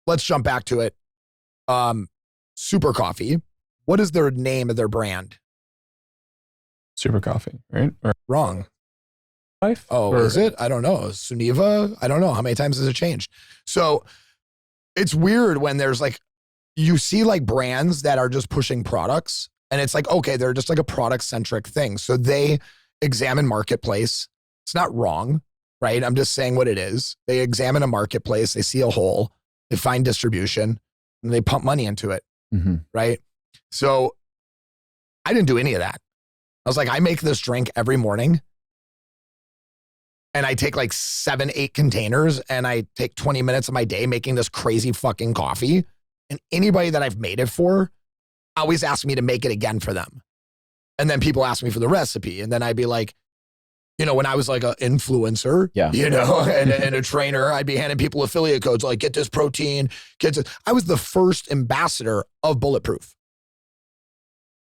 S2: let's jump back to it. Super Coffee. What is their name of their brand?
S1: Super Coffee, right? Or
S2: Wrong.
S1: Life?
S2: Oh,
S1: or,
S2: is it? I don't know. Suniva? I don't know. How many times has it changed? So it's weird when there's like, you see like brands that are just pushing products and it's like, okay, they're just like a product centric thing. So they examine marketplace. It's not wrong, right? I'm just saying what it is. They examine a marketplace. They see a hole. They find distribution and they pump money into it.
S3: Mm-hmm.
S2: Right. So I didn't do any of that. I was like, I make this drink every morning and I take like 7-8 containers and I take 20 minutes of my day making this crazy fucking coffee. And anybody that I've made it for always asks me to make it again for them. And then people ask me for the recipe. And then I'd be like, when I was like an influencer, and a trainer, I'd be handing people affiliate codes like, get this protein, get this. I was the first ambassador of Bulletproof.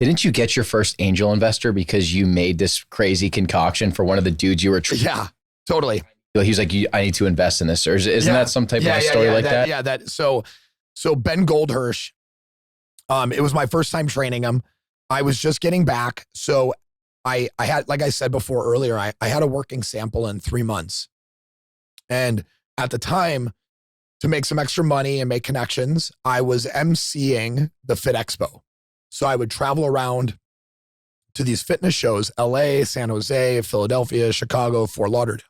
S3: Didn't you get your first angel investor because you made this crazy concoction for one of the dudes you were
S2: Yeah, totally.
S3: He's like, I need to invest in this. Or isn't that some type of a story like that?
S2: Yeah, so Ben Goldhirsch, it was my first time training him. I was just getting back. So I had, like I said before earlier, I had a working sample in 3 months. And at the time, to make some extra money and make connections, I was emceeing the Fit Expo. So I would travel around to these fitness shows, LA, San Jose, Philadelphia, Chicago, Fort Lauderdale.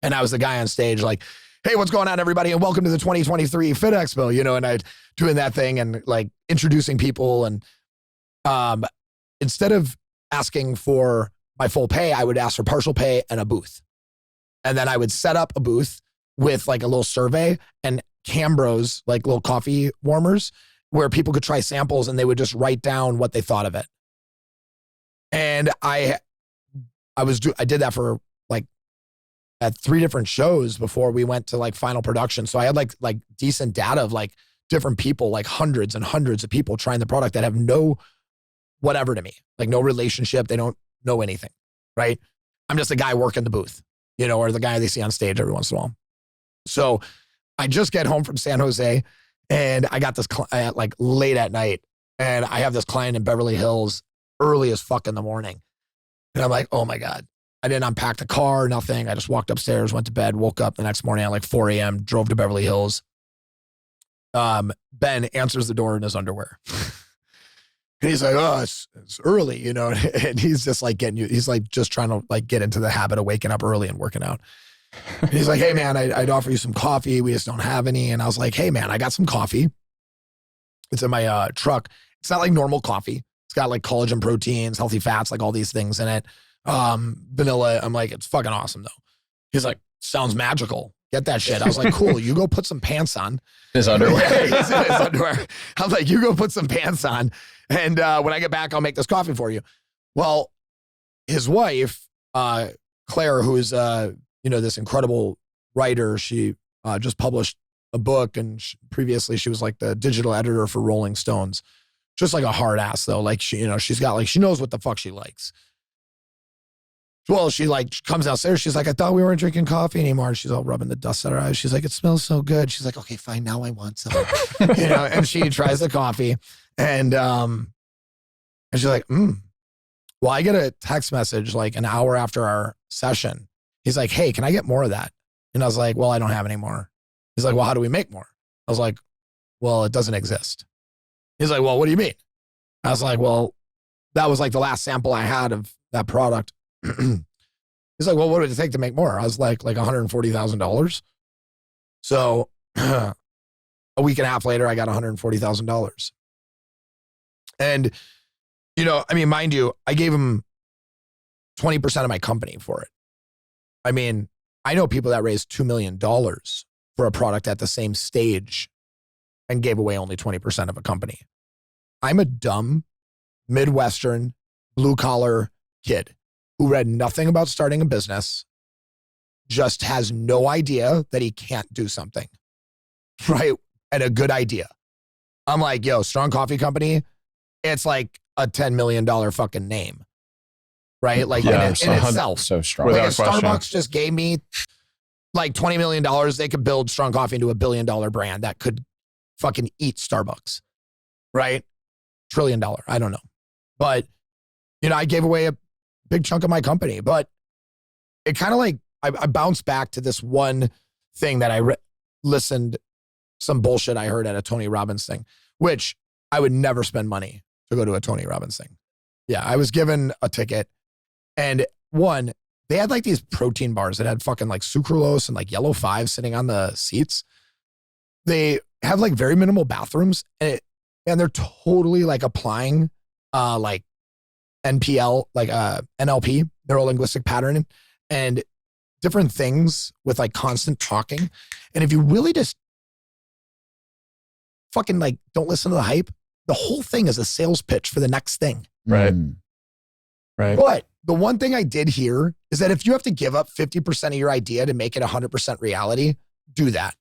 S2: And I was the guy on stage like, hey, what's going on, everybody? And welcome to the 2023 Fit Expo, and I'd doing that thing and like introducing people. And instead of asking for my full pay, I would ask for partial pay and a booth. And then I would set up a booth with like a little survey and Cambros, like little coffee warmers, where people could try samples and they would just write down what they thought of it. And I did that for like at 3 different shows before we went to like final production. So I had like decent data of like different people, like hundreds and hundreds of people trying the product that have no whatever to me, like no relationship. They don't know anything, right? I'm just a guy working the booth, or the guy they see on stage every once in a while. So I just get home from San Jose and I got this like late at night and I have this client in Beverly Hills early as fuck in the morning. And I'm like, oh my God. I didn't unpack the car, nothing. I just walked upstairs, went to bed, woke up the next morning at like 4 a.m., drove to Beverly Hills. Ben answers the door in his underwear. And he's like, oh, it's early, you know? And he's just like he's like just trying to like get into the habit of waking up early and working out. And he's like, hey man, I'd offer you some coffee. We just don't have any. And I was like, hey man, I got some coffee. It's in my truck. It's not like normal coffee. It's got like collagen proteins, healthy fats, like all these things in it. Vanilla. I'm like, it's fucking awesome though. He's like, sounds magical. Get that shit. I was like, cool. You go put some pants on.
S3: His underwear.
S2: His underwear. I'm like, you go put some pants on. And when I get back, I'll make this coffee for you. Well, his wife, Claire, who is, this incredible writer, she just published a book. And previously she was like the digital editor for Rolling Stones. Just like a hard ass though. Like she's got like, she knows what the fuck she likes. Well, she like comes downstairs. She's like, I thought we weren't drinking coffee anymore. And she's all rubbing the dust out of her eyes. She's like, it smells so good. She's like, okay, fine. Now I want some, and she tries the coffee and she's like, Well, I get a text message like an hour after our session. He's like, hey, can I get more of that? And I was like, well, I don't have any more. He's like, well, how do we make more? I was like, well, it doesn't exist. He's like, well, what do you mean? I was like, well, that was like the last sample I had of that product. He's like, well, what would it take to make more? I was like $140,000. So a week and a half later, I got $140,000. And, mind you, I gave him 20% of my company for it. I mean, I know people that raised $2 million for a product at the same stage and gave away only 20% of a company. I'm a dumb, Midwestern, blue-collar kid who read nothing about starting a business, just has no idea that he can't do something, right? And a good idea. I'm like, yo, Strong Coffee Company, it's like a $10 million fucking name, right? Like in itself.
S3: So strong.
S2: Like if Starbucks just gave me like $20 million, they could build Strong Coffee into $1 billion brand that could fucking eat Starbucks, right? $1 trillion, I don't know. But, I gave away a big chunk of my company, but it kind of like, I bounced back to this one thing that I listened, some bullshit I heard at a Tony Robbins thing, which I would never spend money to go to a Tony Robbins thing. Yeah, I was given a ticket and they had like these protein bars that had fucking like sucralose and like yellow 5 sitting on the seats. They have like very minimal bathrooms and they're totally like applying like NPL, like NLP, neuro-linguistic patterning, and different things with like constant talking. And if you really just fucking like don't listen to the hype, the whole thing is a sales pitch for the next thing.
S1: Right. Right.
S2: But the one thing I did hear is that if you have to give up 50% of your idea to make it 100% reality, do that.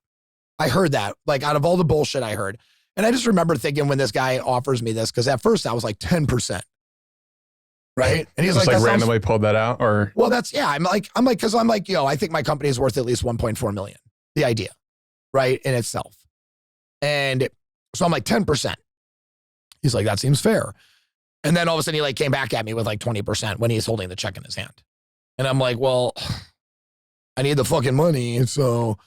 S2: I heard that, like out of all the bullshit I heard. And I just remember thinking when this guy offers me this, because at first I was like 10%. Right. And he's
S1: just
S2: like
S1: randomly pulled that out or?
S2: Well, I'm like, I think my company is worth at least 1.4 million, the idea, right. In itself. And so I'm like 10%. He's like, that seems fair. And then all of a sudden he like came back at me with like 20% when he's holding the check in his hand. And I'm like, well, I need the fucking money. So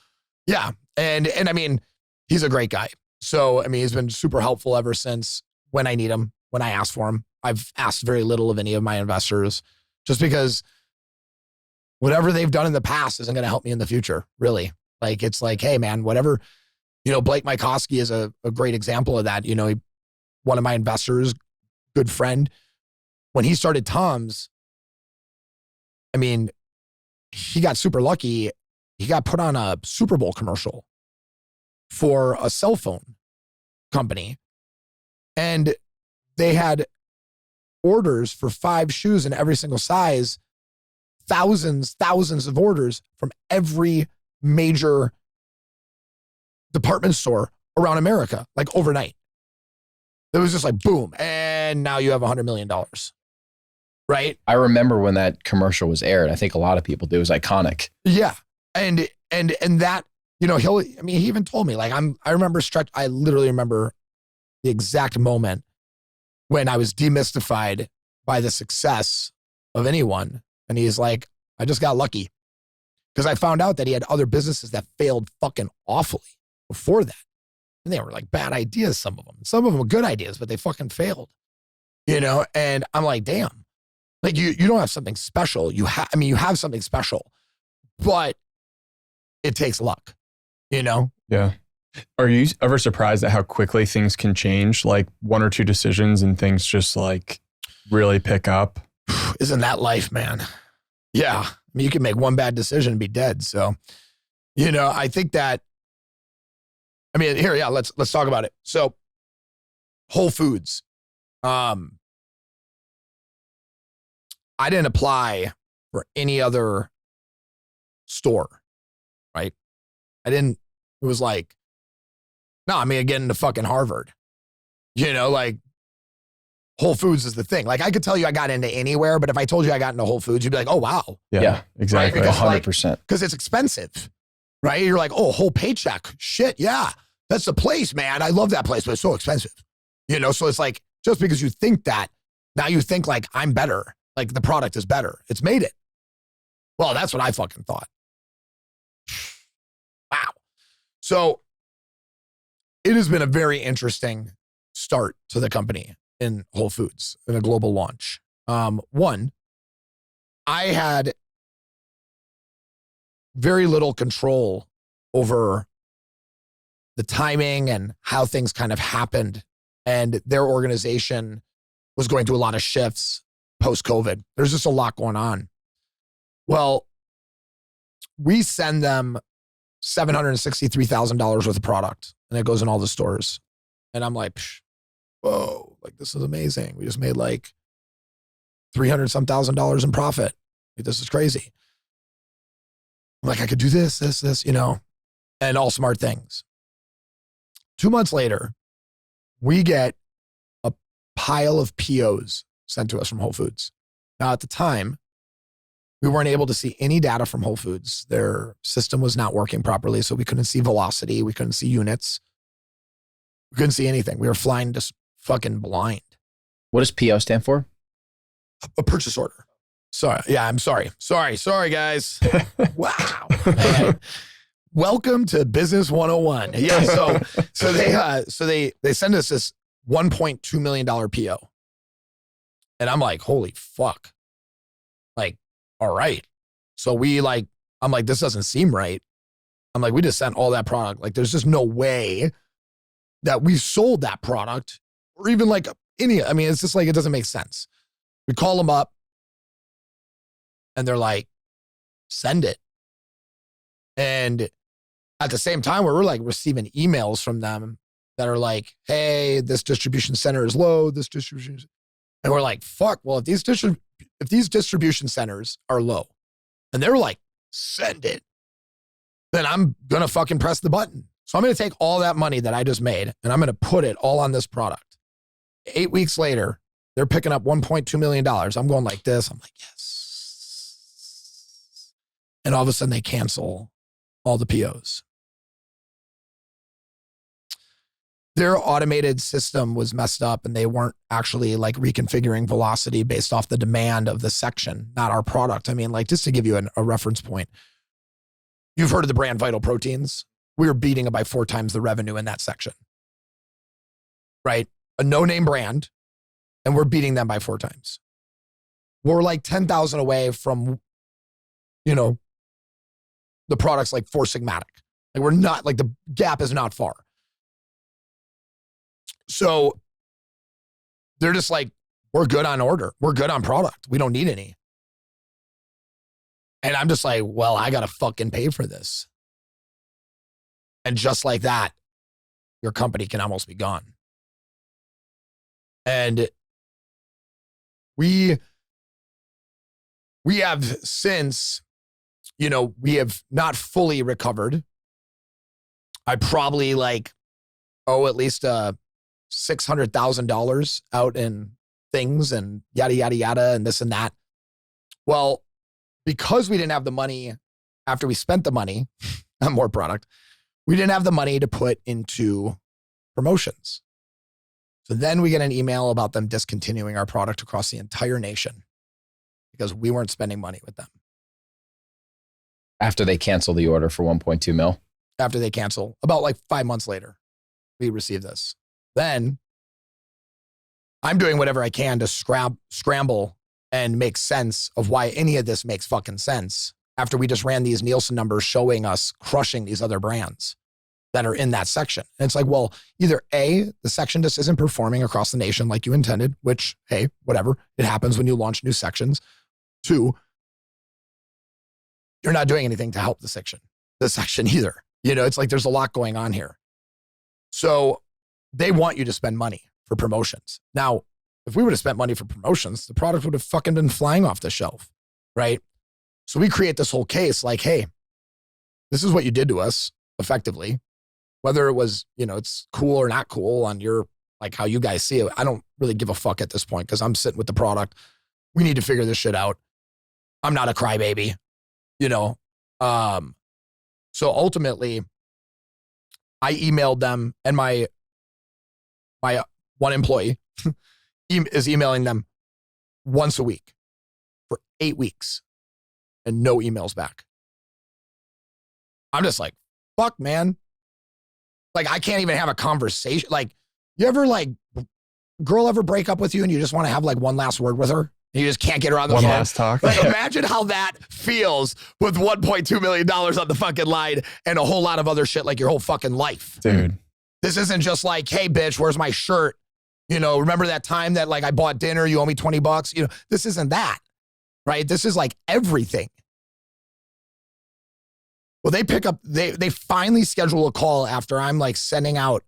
S2: yeah. And I mean, he's a great guy. So, I mean, he's been super helpful ever since when I need him, when I ask for him. I've asked very little of any of my investors just because whatever they've done in the past isn't going to help me in the future, really. Like, it's like, hey man, whatever, Blake Mykoski is a great example of that. One of my investors, good friend, when he started Tom's, I mean, he got super lucky. He got put on a Super Bowl commercial for a cell phone company. And they had orders for 5 shoes in every single size, thousands of orders from every major department store around America, like overnight. It was just like, boom. And now you have $100 million. Right.
S3: I remember when that commercial was aired. I think a lot of people do. It was iconic.
S2: Yeah. And that you know, he even told me, like, I literally remember the exact moment when I was demystified by the success of anyone. And he's like, I just got lucky. Because I found out that he had other businesses that failed fucking awfully before that. And they were like bad ideas, some of them. Some of them were good ideas, but they fucking failed. You know, and I'm like, damn. Like, you don't have something special. You have something special, but it takes luck, you know?
S1: Yeah. Are you ever surprised at how quickly things can change? Like one or two decisions and things just like really pick up?
S2: Isn't that life, man? Yeah. I mean, you can make one bad decision and be dead. So, you know, I think that, I mean, here, yeah, let's talk about it. So Whole Foods. I didn't apply for any other store, right? It was like, no, I mean, getting into fucking Harvard, you know, like Whole Foods is the thing. Like I could tell you I got into anywhere, but if I told you I got into Whole Foods, you'd be like, oh, wow.
S1: Yeah, exactly.
S2: Right?
S3: 100%.
S2: Because it's expensive, right? You're like, oh, whole paycheck. Shit, yeah. That's the place, man. I love that place, but it's so expensive. You know, so it's like, just because you think that, now you think like I'm better. Like the product is better. It's made it. Well, that's what I fucking thought. Wow. So it has been a very interesting start to the company in Whole Foods in a global launch. One, I had very little control over the timing and how things kind of happened. And their organization was going through a lot of shifts post-COVID. There's just a lot going on. Well, we send them $763,000 worth of product, and it goes in all the stores. And I'm like, whoa, like this is amazing. We just made like $300-some thousand in profit. Like, this is crazy. I'm like, I could do this, you know, and all smart things. 2 months later, we get a pile of POs sent to us from Whole Foods. Now, at the time, we weren't able to see any data from Whole Foods. Their system was not working properly, so we couldn't see velocity. We couldn't see units. We couldn't see anything. We were flying just fucking blind.
S3: What does PO stand for?
S2: A purchase order. Sorry. Yeah, I'm sorry. Sorry, guys. Wow. Man. Welcome to Business 101. Yeah, so they send us this $1.2 million PO. And I'm like, holy fuck. Like, all right. So I'm like, this doesn't seem right. I'm like, we just sent all that product. Like, there's just no way that we sold that product or even like it's just like, it doesn't make sense. We call them up and they're like, send it. And at the same time, we're like receiving emails from them that are like, hey, this distribution center is low, this distribution. And we're like, fuck, well, if these distribution centers are low and they're like, send it, then I'm going to fucking press the button. So I'm going to take all that money that I just made and I'm going to put it all on this product. 8 weeks later, they're picking up $1.2 million. I'm going like this. I'm like, yes. And all of a sudden they cancel all the POs. Their automated system was messed up and they weren't actually like reconfiguring velocity based off the demand of the section, not our product. I mean, like just to give you a reference point, you've heard of the brand Vital Proteins. We were beating it by 4 times the revenue in that section, right? A no-name brand, and we're beating them by 4 times. We're like 10,000 away from, you know, the products like Four Sigmatic. Like we're not, like the gap is not far. So they're just like, we're good on order. We're good on product. We don't need any. And I'm just like, well, I got to fucking pay for this. And just like that, your company can almost be gone. And we have since, you know, we have not fully recovered. I probably like owe at least $600,000 out in things and yada, yada, yada, and this and that. Well, because we didn't have the money after we spent the money, not more product. We didn't have the money to put into promotions. So then we get an email about them discontinuing our product across the entire nation because we weren't spending money with them.
S3: After they cancel the order for 1.2 mil.
S2: After they cancel, about like 5 months later, we received this. Then I'm doing whatever I can to scramble and make sense of why any of this makes fucking sense after we just ran these Nielsen numbers showing us crushing these other brands that are in that section. And it's like, well, either A, the section just isn't performing across the nation like you intended, which, hey, whatever. It happens when you launch new sections. 2, you're not doing anything to help the section either. You know, it's like there's a lot going on here. So they want you to spend money for promotions. Now, if we would have spent money for promotions, the product would have fucking been flying off the shelf, right? So we create this whole case like, hey, this is what you did to us effectively. Whether it was, you know, it's cool or not cool on your, like how you guys see it. I don't really give a fuck at this point because I'm sitting with the product. We need to figure this shit out. I'm not a crybaby, you know? So ultimately, I emailed them, and my one employee is emailing them once a week for 8 weeks and no emails back. I'm just like, fuck, man. Like, I can't even have a conversation. Like, you ever, like, girl ever break up with you and you just want to have, like, one last word with her? And you just can't get her on the phone?
S1: One last talk.
S2: Like, imagine how that feels with $1.2 million on the fucking line and a whole lot of other shit like your whole fucking life.
S1: Dude.
S2: This isn't just like, hey, bitch, where's my shirt? You know, remember that time that, like, I bought dinner, you owe me $20? You know, this isn't that, right? This is, like, everything. Well, they pick up, they finally schedule a call after I'm, like, sending out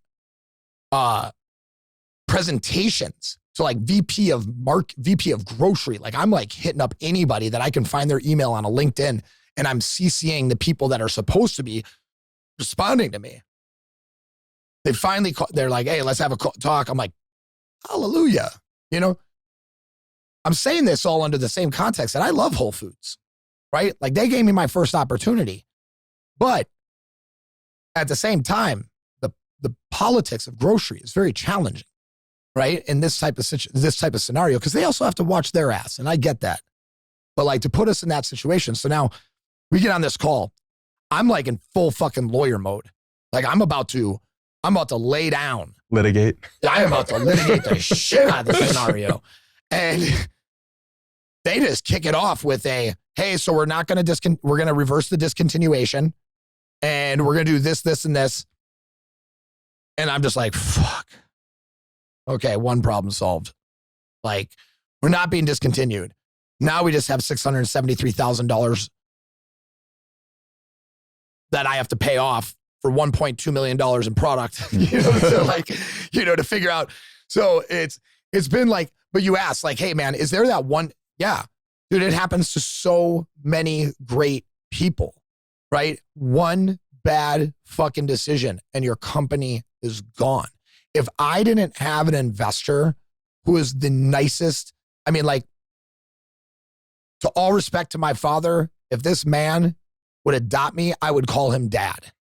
S2: presentations to, like, VP of grocery. Like, I'm, like, hitting up anybody that I can find their email on a LinkedIn, and I'm CCing the people that are supposed to be responding to me. They finally call, they're like, hey, let's have a talk. I'm like, hallelujah. You know, I'm saying this all under the same context that I love Whole Foods, right? Like, they gave me my first opportunity, but at the same time, the politics of grocery is very challenging, right? In this type of scenario, because they also have to watch their ass, and I get that. But, like, to put us in that situation, so now we get on this call. I'm, like, in full fucking lawyer mode. Like, I'm about to lay down.
S1: Litigate.
S2: I am about to litigate the shit out of this scenario. And they just kick it off with a, hey, so we're not going to we're going to reverse the discontinuation, and we're going to do this, this, and this. And I'm just like, fuck. Okay, one problem solved. Like, we're not being discontinued. Now we just have $673,000 that I have to pay off for $1.2 million in product, you know, so, like, you know, to figure out. So it's been like, but you ask, like, hey, man, is there that one? Yeah, dude, it happens to so many great people, right? One bad fucking decision and your company is gone. If I didn't have an investor who is the nicest, I mean, like, to all respect to my father, if this man would adopt me, I would call him dad,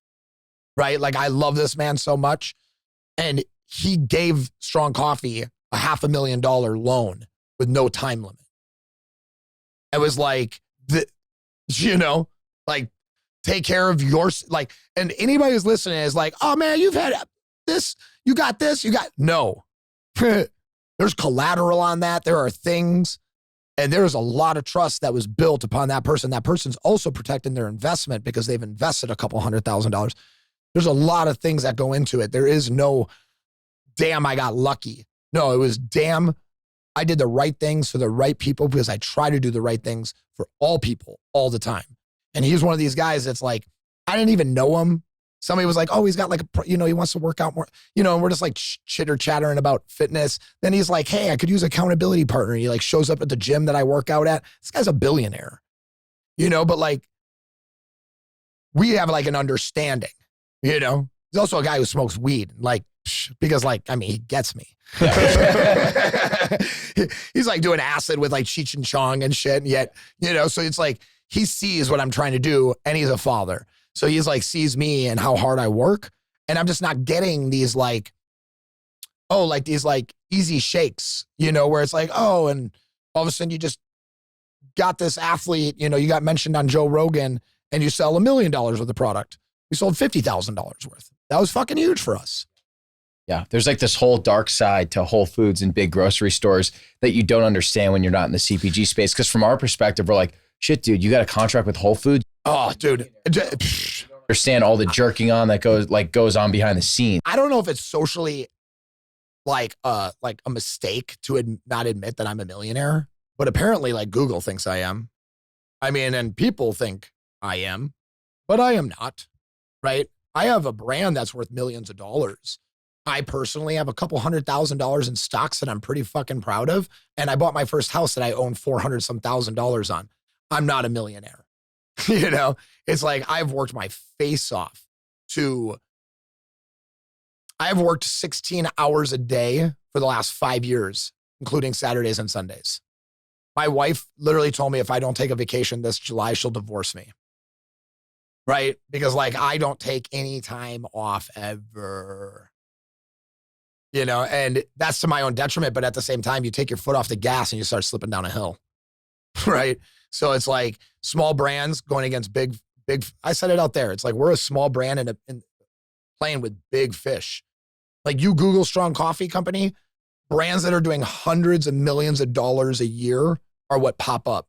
S2: right? Like, I love this man so much. And he gave Strong Coffee a $500,000 loan with no time limit. It was like, you know, like, take care of yours. Like, and anybody who's listening is like, oh man, you've had this, you got this, no. There's collateral on that. There are things, and there's a lot of trust that was built upon that person. That person's also protecting their investment because they've invested a couple $100,000. There's a lot of things that go into it. There is no, damn, I got lucky. No, it was, damn, I did the right things for the right people because I try to do the right things for all people all the time. And he's one of these guys that's like, I didn't even know him. Somebody was like, oh, he's got like, you know, he wants to work out more, you know, and we're just like chitter-chattering about fitness. Then he's like, hey, I could use an accountability partner. He like shows up at the gym that I work out at. This guy's a billionaire, you know, but like, we have like an understanding, you know. He's also a guy who smokes weed, like, because like, I mean, he gets me. He's like doing acid with like Cheech and Chong and shit. And yet, you know, so it's like, he sees what I'm trying to do, and he's a father. So he's like, sees me and how hard I work. And I'm just not getting these like, oh, like these like easy shakes, you know, where it's like, oh, and all of a sudden you just got this athlete, you know, you got mentioned on Joe Rogan and you sell $1 million worth of product. We sold $50,000 worth. That was fucking huge for us.
S3: Yeah. There's like this whole dark side to Whole Foods and big grocery stores that you don't understand when you're not in the CPG space. Cause from our perspective, we're like, shit, dude, you got a contract with Whole Foods.
S2: Oh, dude.
S3: Understand all the jerking on that goes on behind the scenes.
S2: I don't know if it's socially like a mistake to not admit that I'm a millionaire, but apparently like Google thinks I am. I mean, and people think I am, but I am not, right? I have a brand that's worth millions of dollars. I personally have a couple $100,000 in stocks that I'm pretty fucking proud of. And I bought my first house that I own $400-some thousand on. I'm not a millionaire. You know, it's like I've worked my face off I've worked 16 hours a day for the last 5 years, including Saturdays and Sundays. My wife literally told me if I don't take a vacation this July, she'll divorce me. Right? Because like I don't take any time off ever. You know, and that's to my own detriment. But at the same time, you take your foot off the gas and you start slipping down a hill. Right? So it's like small brands going against big, I said it out there. It's like we're a small brand and playing with big fish. Like you Google Strong Coffee Company, brands that are doing hundreds of millions of dollars a year are what pop up,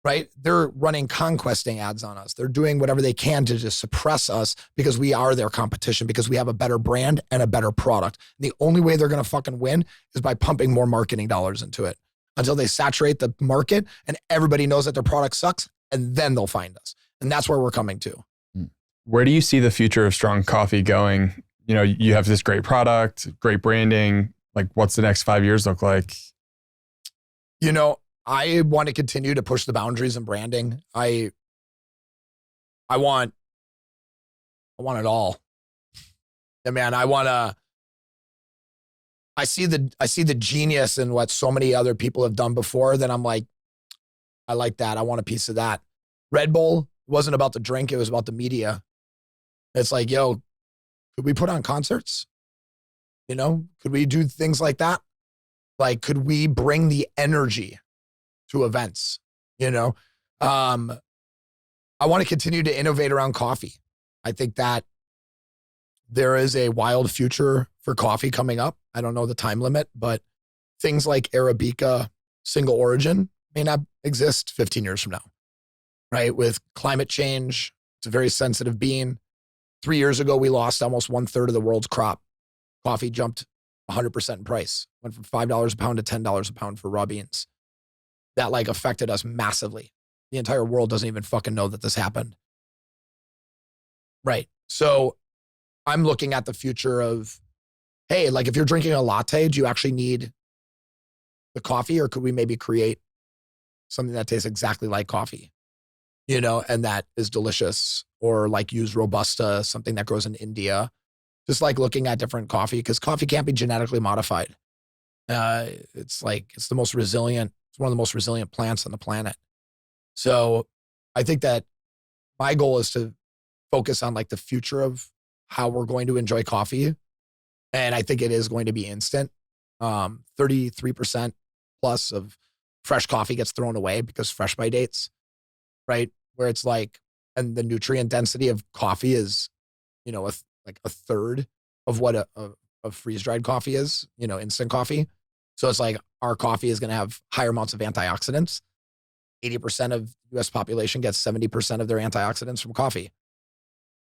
S2: right? They're running conquesting ads on us. They're doing whatever they can to just suppress us because we are their competition, because we have a better brand and a better product. And the only way they're going to fucking win is by pumping more marketing dollars into it until they saturate the market and everybody knows that their product sucks, and then they'll find us. And that's where we're coming to.
S1: Where do you see the future of Strong Coffee going? You know, you have this great product, great branding. Like, what's the next 5 years look like?
S2: You know, I want to continue to push the boundaries in branding. I want it all. Yeah, man, I see the genius in what so many other people have done before that I'm like, I like that. I want a piece of that. Red Bull wasn't about the drink. It was about the media. It's like, yo, could we put on concerts? You know, could we do things like that? Like, could we bring the energy to events? You know, I want to continue to innovate around coffee. I think that there is a wild future for coffee coming up. I don't know the time limit, but things like Arabica single origin may not exist 15 years from now, right? With climate change, it's a very sensitive bean. 3 years ago, we lost almost 1/3 of the world's crop. Coffee jumped 100% in price, went from $5 a pound to $10 a pound for raw beans. That like affected us massively. The entire world doesn't even fucking know that this happened. Right. So I'm looking at the future of, hey, like if you're drinking a latte, do you actually need the coffee, or could we maybe create something that tastes exactly like coffee, you know, and that is delicious, or like use Robusta, something that grows in India, just like looking at different coffee, because coffee can't be genetically modified. It's the most resilient. It's one of the most resilient plants on the planet. So I think that my goal is to focus on like the future of how we're going to enjoy coffee. And I think it is going to be instant. 33% plus of fresh coffee gets thrown away because fresh by dates, right? Where it's like, and the nutrient density of coffee is, you know, like a third of what a freeze-dried coffee is, you know, instant coffee. So it's like our coffee is going to have higher amounts of antioxidants. 80% of US population gets 70% of their antioxidants from coffee.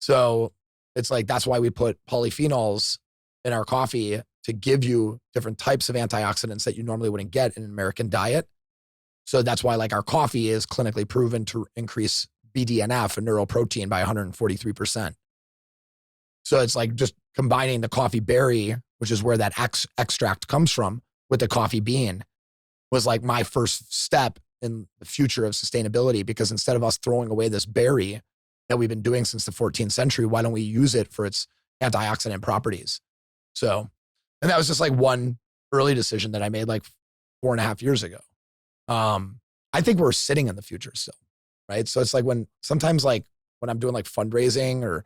S2: So it's like, that's why we put polyphenols in our coffee to give you different types of antioxidants that you normally wouldn't get in an American diet. So that's why like our coffee is clinically proven to increase BDNF, a neural protein, by 143%. So it's like just combining the coffee berry, which is where that extract comes from, with the coffee bean was like my first step in the future of sustainability, because instead of us throwing away this berry that we've been doing since the 14th century, why don't we use it for its antioxidant properties? So, and that was just like one early decision that I made like 4.5 years ago. I think we're sitting in the future still, right? So it's like when sometimes like when I'm doing like fundraising or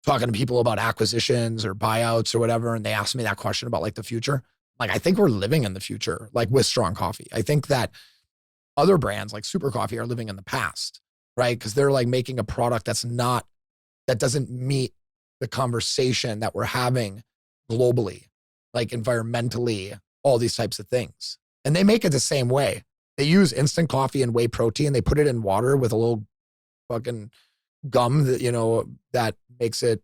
S2: talking to people about acquisitions or buyouts or whatever, and they ask me that question about like the future, like I think we're living in the future, like with strong coffee. I think that other brands like Super Coffee are living in the past, right? Because they're like making a product that doesn't meet the conversation that we're having globally, like environmentally, all these types of things. And they make it the same way. They use instant coffee and whey protein. They put it in water with a little fucking gum that, that makes it,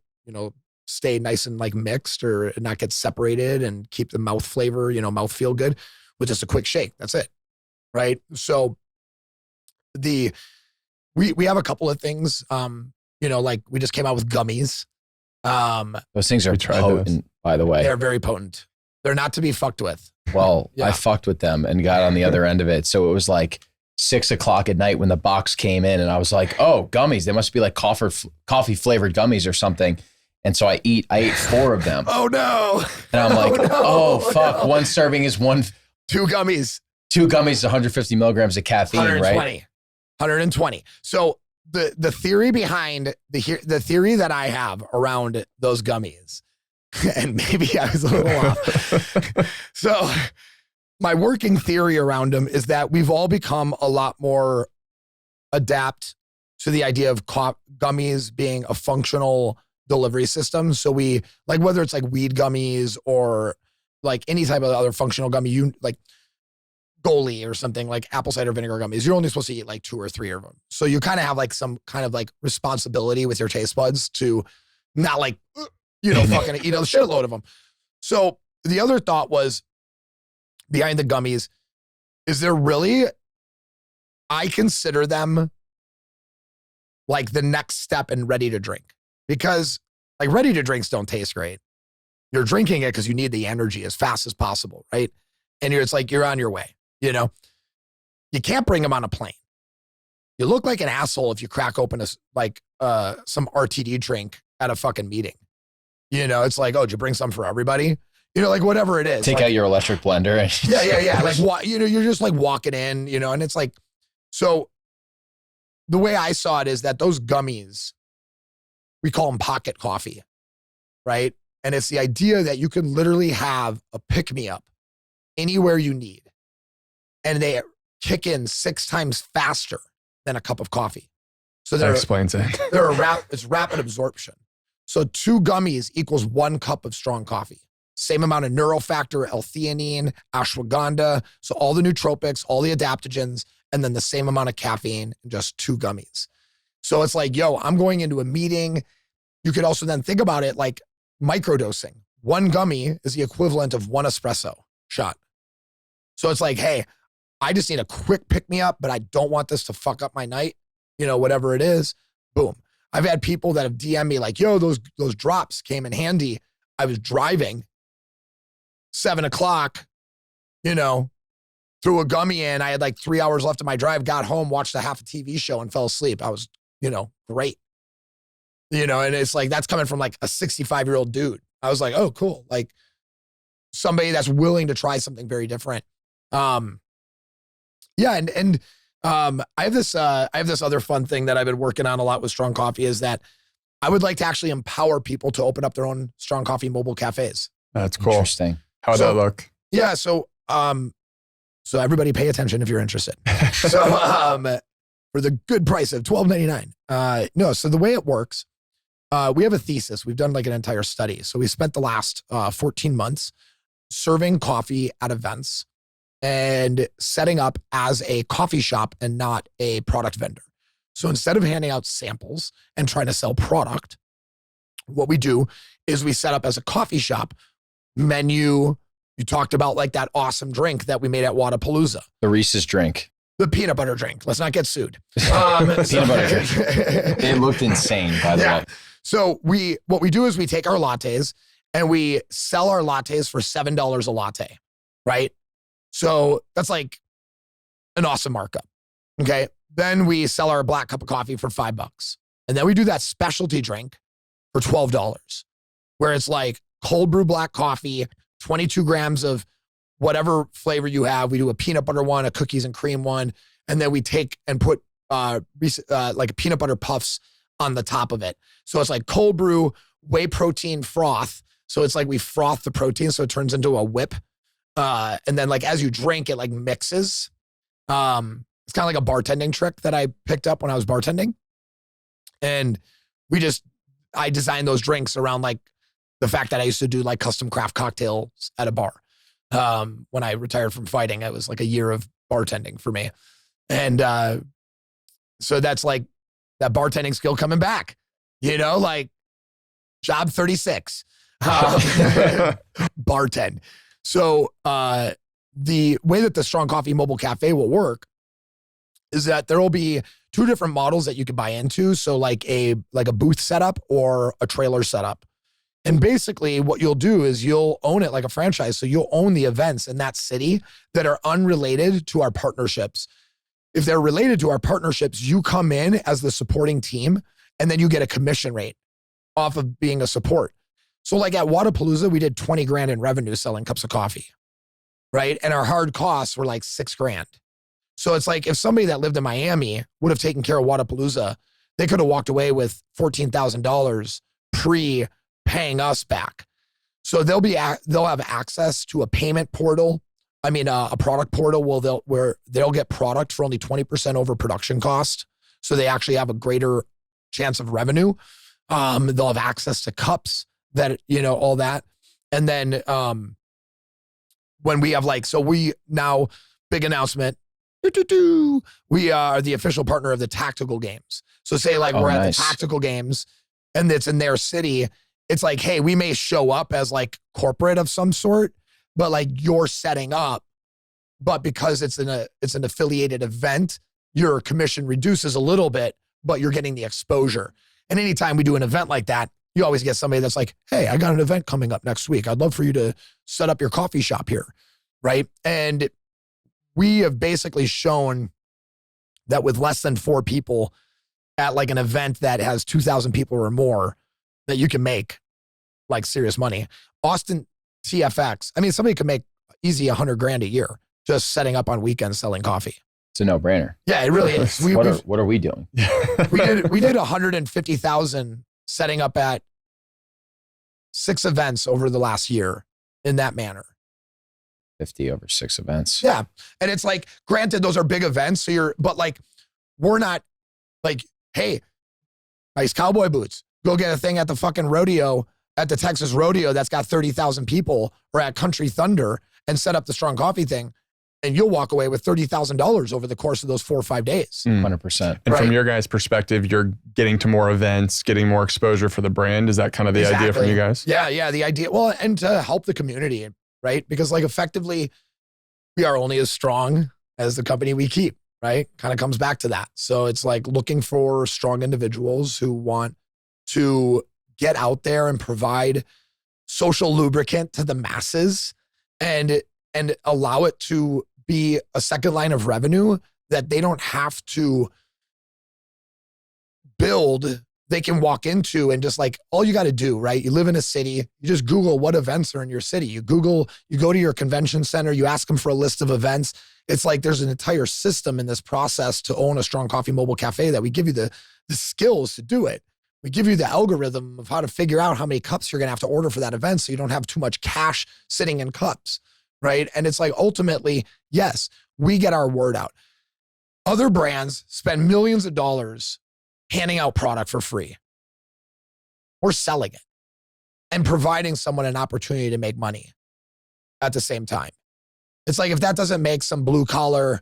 S2: stay nice and like mixed or not get separated and keep the mouth flavor, mouth feel good with just a quick shake. That's it. Right. So we have a couple of things, like we just came out with gummies.
S3: Those things are potent, by the way.
S2: They're very potent. They're not to be fucked with.
S3: Well, yeah. I fucked with them and got on the other end of it. So it was like 6 o'clock at night when the box came in and I was like, oh, gummies. They must be like coffee flavored gummies or something. And so I ate 4 of them.
S2: Oh no.
S3: And I'm like, oh fuck. One serving is
S2: 2 gummies.
S3: 2 gummies, 150 milligrams of caffeine, 120, right?
S2: 120. So the theory behind the theory that I have around those gummies, and maybe I was a little off. So my working theory around them is that we've all become a lot more adapt to the idea of gummies being a functional delivery system. So we like, whether it's like weed gummies or like any type of other functional gummy, like Goli or something like apple cider vinegar gummies, you're only supposed to eat like 2 or 3 of them. So you kind of have like some kind of like responsibility with your taste buds to not like, fucking eat a shitload of them. So the other thought was behind the gummies is I consider them like the next step in ready to drink, because like ready to drinks don't taste great. You're drinking it because you need the energy as fast as possible. Right. And it's like, you're on your way. You can't bring them on a plane. You look like an asshole if you crack open some RTD drink at a fucking meeting. It's like, oh, did you bring some for everybody? Like whatever it is.
S3: Take out your electric blender.
S2: Yeah. Like you're just like walking in, and it's like, so the way I saw it is that those gummies, we call them pocket coffee, right? And it's the idea that you can literally have a pick-me-up anywhere you need. And they kick in 6 times faster than a cup of coffee. So
S1: that explains it.
S2: It's rapid absorption. So 2 gummies equals 1 cup of strong coffee. Same amount of neurofactor, L-theanine, ashwagandha. So all the nootropics, all the adaptogens, and then the same amount of caffeine in just 2 gummies. So it's like, yo, I'm going into a meeting. You could also then think about it like microdosing. 1 gummy is the equivalent of 1 espresso shot. So it's like, hey, I just need a quick pick me up, but I don't want this to fuck up my night, whatever it is. Boom. I've had people that have DM'd me like, yo, those drops came in handy. I was driving 7 o'clock, threw a gummy in. I had like 3 hours left of my drive, got home, watched a half a TV show and fell asleep. I was, great. And it's like, that's coming from like a 65-year-old dude. I was like, oh, cool. Like somebody that's willing to try something very different. Yeah. And I have this other fun thing that I've been working on a lot with Strong Coffee is that I would like to actually empower people to open up their own Strong Coffee mobile cafes.
S1: That's cool.
S3: Interesting.
S1: How'd that look?
S2: Yeah. So everybody pay attention if you're interested. So, for the good price of $12.99. No. So the way it works, we have a thesis. We've done like an entire study. So we spent the last 14 months serving coffee at events and setting up as a coffee shop and not a product vendor. So instead of handing out samples and trying to sell product, what we do is we set up as a coffee shop menu. You talked about like that awesome drink that we made at Wadapalooza.
S3: The Reese's drink.
S2: The peanut butter drink. Let's not get sued.
S3: Peanut butter drink. It looked insane, by the way.
S2: So what we do is we take our lattes and we sell our lattes for $7 a latte, right? So that's like an awesome markup. Okay. Then we sell our black cup of coffee for $5. And then we do that specialty drink for $12, where it's like cold brew black coffee, 22 grams of whatever flavor you have. We do a peanut butter one, a cookies and cream one. And then we take and put like peanut butter puffs on the top of it. So it's like cold brew, whey protein froth. So it's like we froth the protein so it turns into a whip. And then like as you drink, it like mixes. It's kind of like a bartending trick that I picked up when I was bartending. And I designed those drinks around like the fact that I used to do like custom craft cocktails at a bar. When I retired from fighting, it was like a year of bartending for me. And so that's like that bartending skill coming back, like job 36, bartend. So the way that the Strong Coffee Mobile Cafe will work is that there will be 2 different models that you can buy into. So like a booth setup or a trailer setup. And basically what you'll do is you'll own it like a franchise. So you'll own the events in that city that are unrelated to our partnerships. If they're related to our partnerships, you come in as the supporting team and then you get a commission rate off of being a support. So like at Wadapalooza, we did 20 grand in revenue selling cups of coffee, right? And our hard costs were like 6 grand. So it's like if somebody that lived in Miami would have taken care of Wadapalooza, they could have walked away with $14,000 pre-paying us back. So they'll have access to a payment portal. A product portal where they'll get product for only 20% over production cost. So they actually have a greater chance of revenue. They'll have access to cups that, all that. And then when we have we now, big announcement, we are the official partner of the tactical games. So say we're at the tactical games and it's in their city. It's like, hey, we may show up as like corporate of some sort, but like you're setting up, but because it's an affiliated event, your commission reduces a little bit, but you're getting the exposure. And anytime we do an event like that, you always get somebody that's like, hey, I got an event coming up next week. I'd love for you to set up your coffee shop here, right? And we have basically shown that with less than 4 people at like an event that has 2,000 people or more, that you can make like serious money. Austin TFX, somebody could make easy 100 grand a year just setting up on weekends selling coffee.
S3: It's a no-brainer.
S2: Yeah, it really is.
S3: What are we doing?
S2: we did 150,000 setting up at 6 events over the last year in that manner.
S3: 50 over 6 events.
S2: Yeah. And it's like, granted, those are big events. But like, we're not like, hey, nice cowboy boots. Go get a thing at the fucking rodeo, at the Texas rodeo that's got 30,000 people, or at Country Thunder and set up the Strong Coffee thing. And you'll walk away with $30,000 over the course of those 4 or 5 days.
S3: 100%.
S1: And from your guys' perspective, you're getting to more events, getting more exposure for the brand. Is that kind of the idea from you guys?
S2: Yeah. The idea, well, and to help the community, right? Because like effectively, we are only as strong as the company we keep, right? Kind of comes back to that. So it's like looking for strong individuals who want to get out there and provide social lubricant to the masses and allow it to be a second line of revenue that they don't have to build. They can walk into and just like, all you got to do, right? You live in a city, you just Google what events are in your city. You go to your convention center, you ask them for a list of events. It's like there's an entire system in this process to own a Strong Coffee Mobile Cafe that we give you the skills to do it. We give you the algorithm of how to figure out how many cups you're going to have to order for that event so you don't have too much cash sitting in cups, right? And it's like, ultimately, yes, we get our word out. Other brands spend millions of dollars handing out product for free. We're selling it and providing someone an opportunity to make money at the same time. It's like, if that doesn't make some blue collar,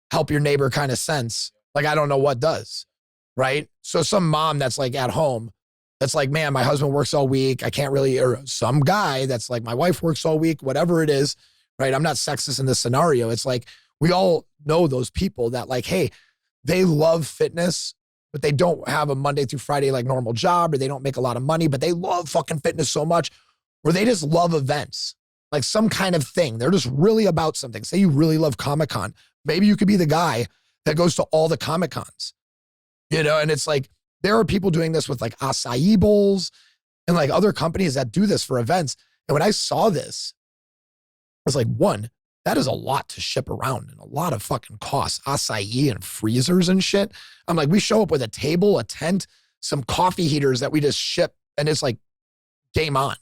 S2: help your neighbor kind of sense, like, I don't know what does, right? So some mom that's like at home, that's like, man, my husband works all week. I can't really, or some guy that's like, my wife works all week, whatever it is, right? I'm not sexist in this scenario. It's like, we all know those people that like, hey, they love fitness, but they don't have a Monday through Friday like normal job, or they don't make a lot of money, but they love fucking fitness so much, or they just love events, like some kind of thing. They're just really about something. Say you really love Comic-Con. Maybe you could be the guy that goes to all the Comic-Cons, and it's like, there are people doing this with like acai bowls and like other companies that do this for events. And when I saw this, I was like, one, that is a lot to ship around and a lot of fucking costs, acai and freezers and shit. I'm like, we show up with a table, a tent, some coffee heaters that we just ship, and it's like game on.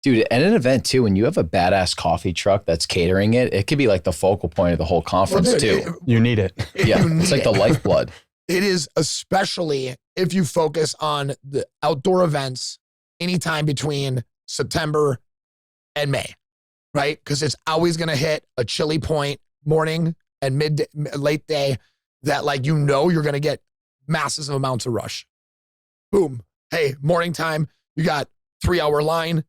S3: Dude, at an event too, when you have a badass coffee truck that's catering it, it could be like the focal point of the whole conference too.
S1: You need it.
S3: Yeah, it's like the lifeblood.
S2: It is, especially if you focus on the outdoor events anytime between September and May, right? Because it's always going to hit a chilly point, morning and late day, that like, you know, you're going to get massive amounts of rush. Boom. Hey, morning time, you got 3-hour line,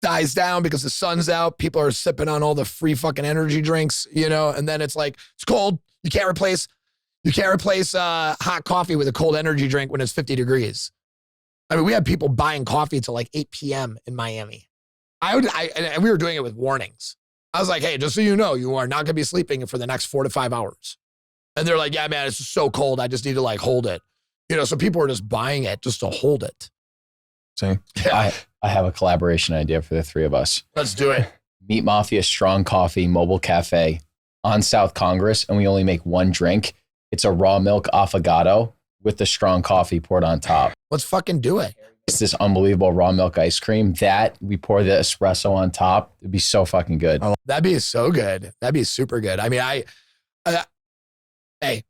S2: dies down because the sun's out. People are sipping on all the free fucking energy drinks, you know, and then it's like, it's cold. You can't replace hot coffee with a cold energy drink when it's 50 degrees. I mean, we had people buying coffee till like 8 p.m. in Miami. And we were doing it with warnings. I was like, hey, just so you know, you are not going to be sleeping for the next 4 to 5 hours. And they're like, yeah, man, it's just so cold. I just need to like hold it. You know, so people are just buying it just to hold it.
S1: See,
S3: I have a collaboration idea for the three of us.
S2: Let's do it.
S3: Meat Mafia Strong Coffee Mobile Cafe on South Congress, and we only make one drink. It's a raw milk affogato with the strong coffee poured on top.
S2: Let's fucking do it.
S3: It's this unbelievable raw milk ice cream that we pour the espresso on top. It'd be so fucking good.
S2: That'd be so good. That'd be super good. I mean, hey,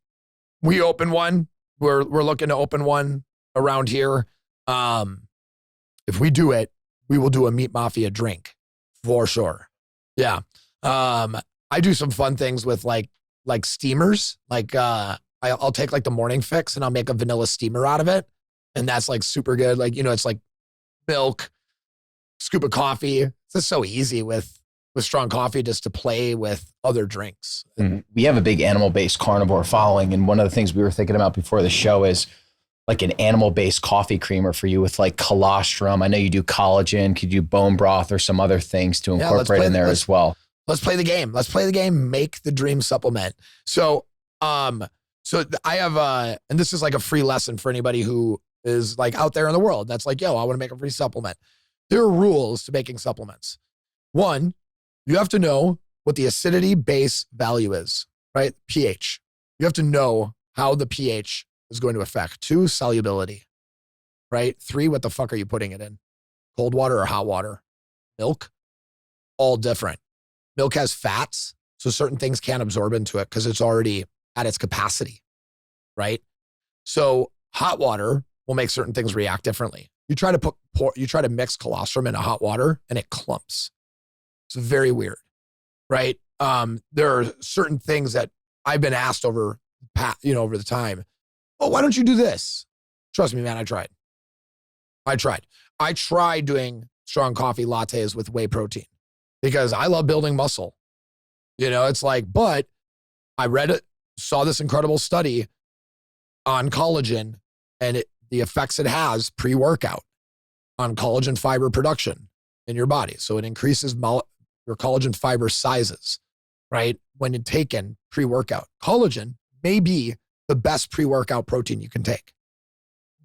S2: we open one. We're looking to open one around here. If we do it, we will do a Meat Mafia drink for sure. Yeah. I do some fun things with like steamers. Like, I'll take like the morning fix and I'll make a vanilla steamer out of it. And that's like super good. Like, you know, it's like milk, scoop of coffee. It's just so easy with strong coffee just to play with other drinks.
S3: Mm-hmm. We have a big animal-based carnivore following. And one of the things we were thinking about before the show is like an animal-based coffee creamer for you with like colostrum. I know you do collagen. Could you do bone broth or some other things to incorporate in there as well?
S2: Let's play the game. Let's play the game. Make the dream supplement. So I have and this is like a free lesson for anybody who is like out there in the world. That's like, yo, I want to make a free supplement. There are rules to making supplements. One, you have to know what the acidity base value is, right? pH. You have to know how the pH is going to affect. 2, solubility, right? 3, what the fuck are you putting it in? Cold water or hot water? Milk? All different. Milk has fats, so certain things can't absorb into it because it's already at its capacity, right? So hot water will make certain things react differently. You try to mix colostrum into hot water and it clumps. It's very weird, right? There are certain things that I've been asked over the time. Oh, why don't you do this? Trust me, man, I tried. I tried doing strong coffee lattes with whey protein because I love building muscle. You know, it's like, but I read it, saw this incredible study on collagen and the effects it has pre-workout on collagen fiber production in your body. So it increases your collagen fiber sizes, right? When it's taken pre-workout. Collagen may be the best pre-workout protein you can take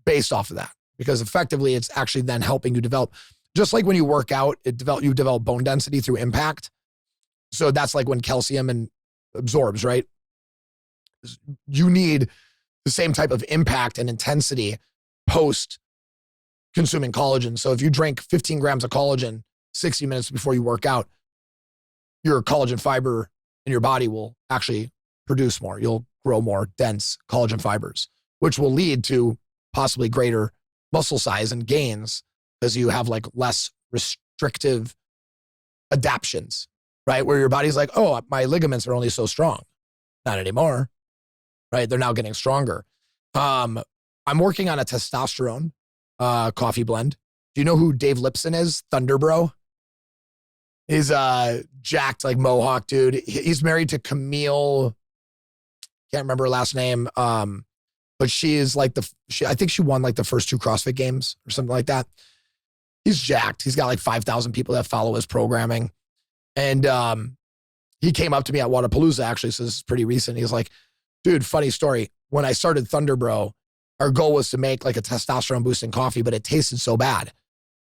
S2: based off of that, because effectively it's actually then helping you develop, just like when you work out, you develop bone density through impact. So that's like when calcium absorbs, right? You need the same type of impact and intensity post consuming collagen. So if you drink 15 grams of collagen 60 minutes before you work out, your collagen fiber in your body will actually produce more. You'll grow more dense collagen fibers, which will lead to possibly greater muscle size and gains because you have like less restrictive adaptions, right? Where your body's like, oh, my ligaments are only so strong. Not anymore, right? They're now getting stronger. I'm working on a testosterone coffee blend. Do you know who Dave Lipson is? Thunder Bro. He's jacked like Mohawk dude. He's married to Camille. Can't remember her last name. But she is like I think she won like the first 2 CrossFit games or something like that. He's jacked. He's got like 5,000 people that follow his programming. And he came up to me at Wadapalooza actually, so this is pretty recent. He's like, dude, funny story. When I started Thunder Bro, our goal was to make like a testosterone boosting coffee, but it tasted so bad.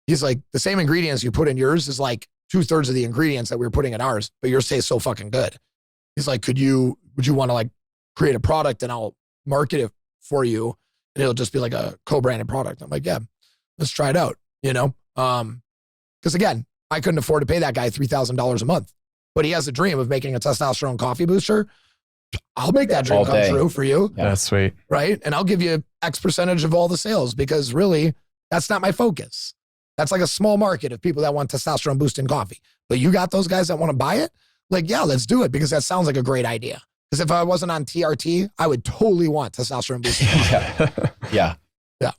S2: He's like, the same ingredients you put in yours is like 2/3 of the ingredients that we were putting in ours, but yours tastes so fucking good. He's like, would you want to like create a product and I'll market it for you and it'll just be like a co-branded product. I'm like, yeah, let's try it out, you know? Because again, I couldn't afford to pay that guy $3,000 a month, but he has a dream of making a testosterone coffee booster. I'll make that dream come true for you.
S1: Yeah. That's sweet.
S2: Right? And I'll give you X percentage of all the sales, because really, that's not my focus. That's like a small market of people that want testosterone boosting coffee. But you got those guys that want to buy it? Like, yeah, let's do it, because that sounds like a great idea. Because if I wasn't on TRT, I would totally want testosterone boosting coffee.
S3: Yeah.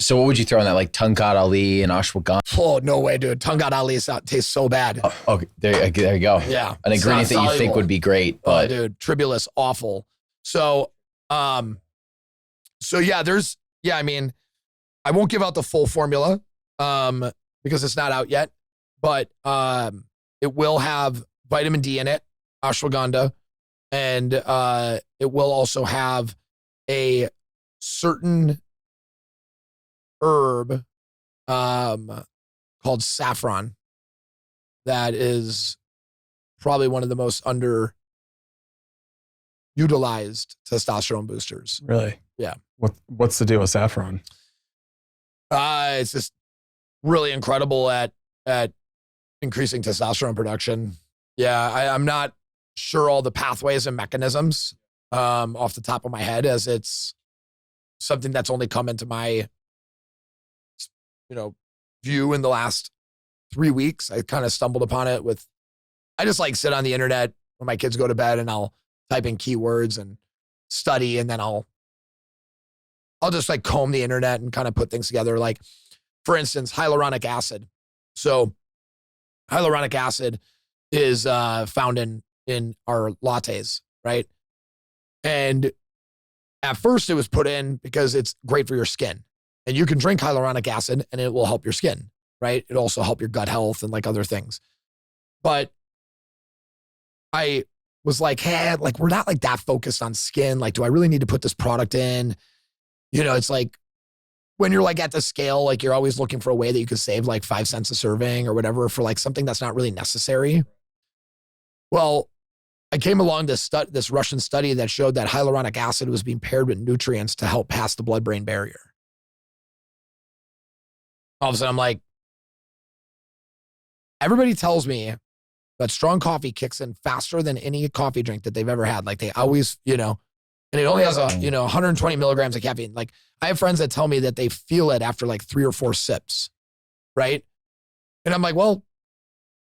S3: So what would you throw in that? Like Tungkat Ali and ashwagandha?
S2: Oh, no way, dude. Tungkat Ali tastes so bad.
S3: Okay, there you go.
S2: Yeah.
S3: An ingredient that you think would be great. But
S2: dude, Tribulus, awful. So yeah, I mean, I won't give out the full formula because it's not out yet, but it will have vitamin D in it, ashwagandha, and it will also have a certain herb called saffron that is probably one of the most underutilized testosterone boosters.
S1: Really?
S2: Yeah.
S1: What's the deal with saffron?
S2: It's just really incredible at increasing testosterone production. Yeah, I'm not sure all the pathways and mechanisms off the top of my head, as it's something that's only come into my view in the last 3 weeks. I kind of stumbled upon it I just like sit on the internet when my kids go to bed, and I'll type in keywords and study, and then I'll just like comb the internet and kind of put things together. Like, for instance, hyaluronic acid. So hyaluronic acid is found in our lattes, right? And at first it was put in because it's great for your skin. And you can drink hyaluronic acid and it will help your skin, right? It'll also help your gut health and like other things. But I was like, hey, like, we're not like that focused on skin. Like, do I really need to put this product in? It's like when you're like at the scale, like you're always looking for a way that you could save like 5 cents a serving or whatever for like something that's not really necessary. Well, I came along this Russian study that showed that hyaluronic acid was being paired with nutrients to help pass the blood-brain barrier. All of a sudden, I'm like, everybody tells me that strong coffee kicks in faster than any coffee drink that they've ever had. Like they always, and it only has 120 milligrams of caffeine. Like I have friends that tell me that they feel it after like 3 or 4 sips, right? And I'm like, well,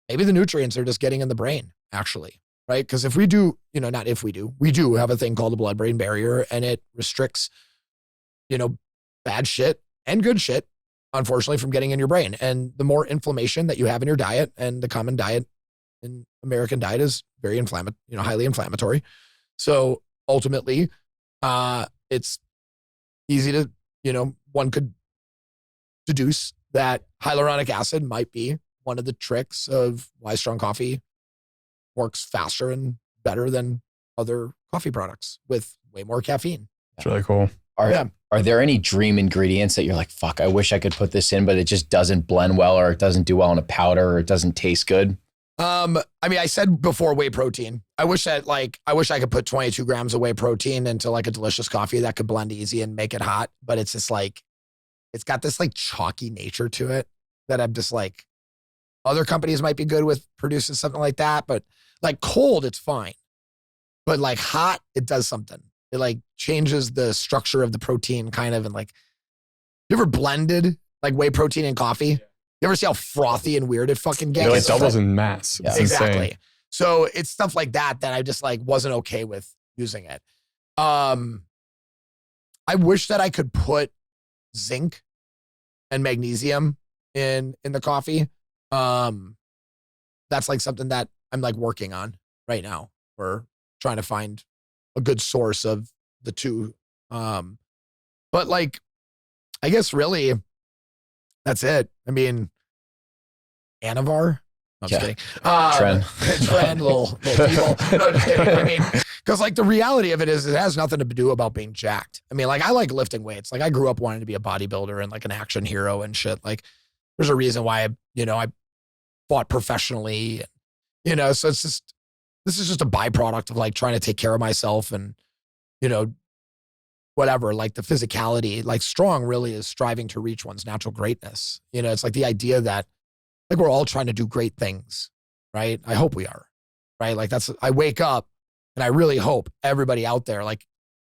S2: maybe the nutrients are just getting in the brain, actually, right? Because if we do, not if we do, we do have a thing called the blood-brain barrier, and it restricts, bad shit and good shit, unfortunately, from getting in your brain. And the more inflammation that you have in your diet, and the common diet in American diet is very highly inflammatory. So ultimately, it's easy to, one could deduce that hyaluronic acid might be one of the tricks of why strong coffee works faster and better than other coffee products with way more caffeine.
S1: It's really cool.
S3: Are there any dream ingredients that you're like, fuck, I wish I could put this in, but it just doesn't blend well, or it doesn't do well in a powder, or it doesn't taste good?
S2: I mean, I said before, whey protein. I wish I could put 22 grams of whey protein into like a delicious coffee that could blend easy and make it hot. But it's just like, it's got this like chalky nature to it that I'm just like, other companies might be good with producing something like that, but like cold, it's fine. But like hot, it does something. It like changes the structure of the protein kind of. And like, you ever blended like whey protein and coffee? You ever see how frothy and weird it fucking gets?
S1: It doubles in mass.
S2: Yeah. Exactly. Insane. So it's stuff like that I just like wasn't okay with using it. I wish that I could put zinc and magnesium in the coffee. That's like something that I'm like working on right now. We're trying to find a good source of the two. But like, I guess really that's it. I mean, Carnivore. I'm just kidding. Trend, little people. No, just kidding. I mean, because like the reality of it is, it has nothing to do about being jacked. I mean, like I like lifting weights. Like I grew up wanting to be a bodybuilder and like an action hero and shit. Like there's a reason why I fought professionally. So it's just, this is just a byproduct of like trying to take care of myself and whatever, like the physicality, like strong really is striving to reach one's natural greatness. You know, it's like the idea that like we're all trying to do great things, right? I hope we are, right? Like I wake up and I really hope everybody out there, like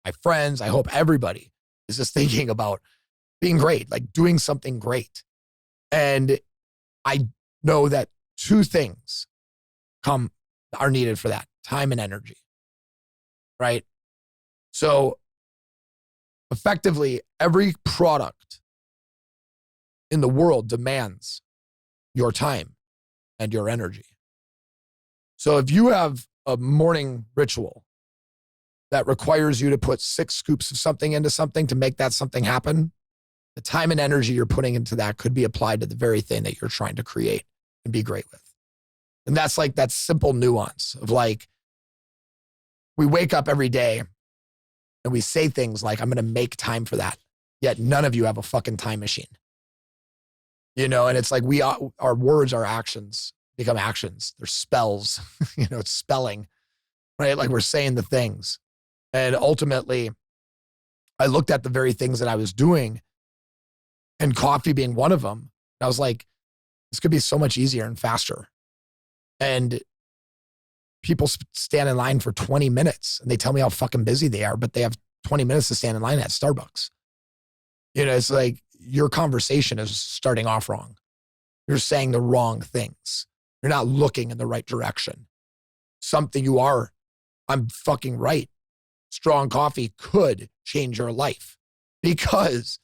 S2: my friends, I hope everybody is just thinking about being great, like doing something great. And I know that two things are needed for that: time and energy, right? So effectively, every product in the world demands your time and your energy. So if you have a morning ritual that requires you to put 6 scoops of something into something to make that something happen, the time and energy you're putting into that could be applied to the very thing that you're trying to create and be great with. And that's like that simple nuance of like, we wake up every day and we say things like, I'm going to make time for that. Yet none of you have a fucking time machine. You know, and it's like our words, our actions become actions. They're spells, you know, it's spelling, right? Like we're saying the things. And ultimately, I looked at the very things that I was doing, and coffee being one of them. I was like, this could be so much easier and faster. And people stand in line for 20 minutes and they tell me how fucking busy they are, but they have 20 minutes to stand in line at Starbucks. You know, it's like your conversation is starting off wrong. You're saying the wrong things. You're not looking in the right direction. I'm fucking right. Strong coffee could change your life because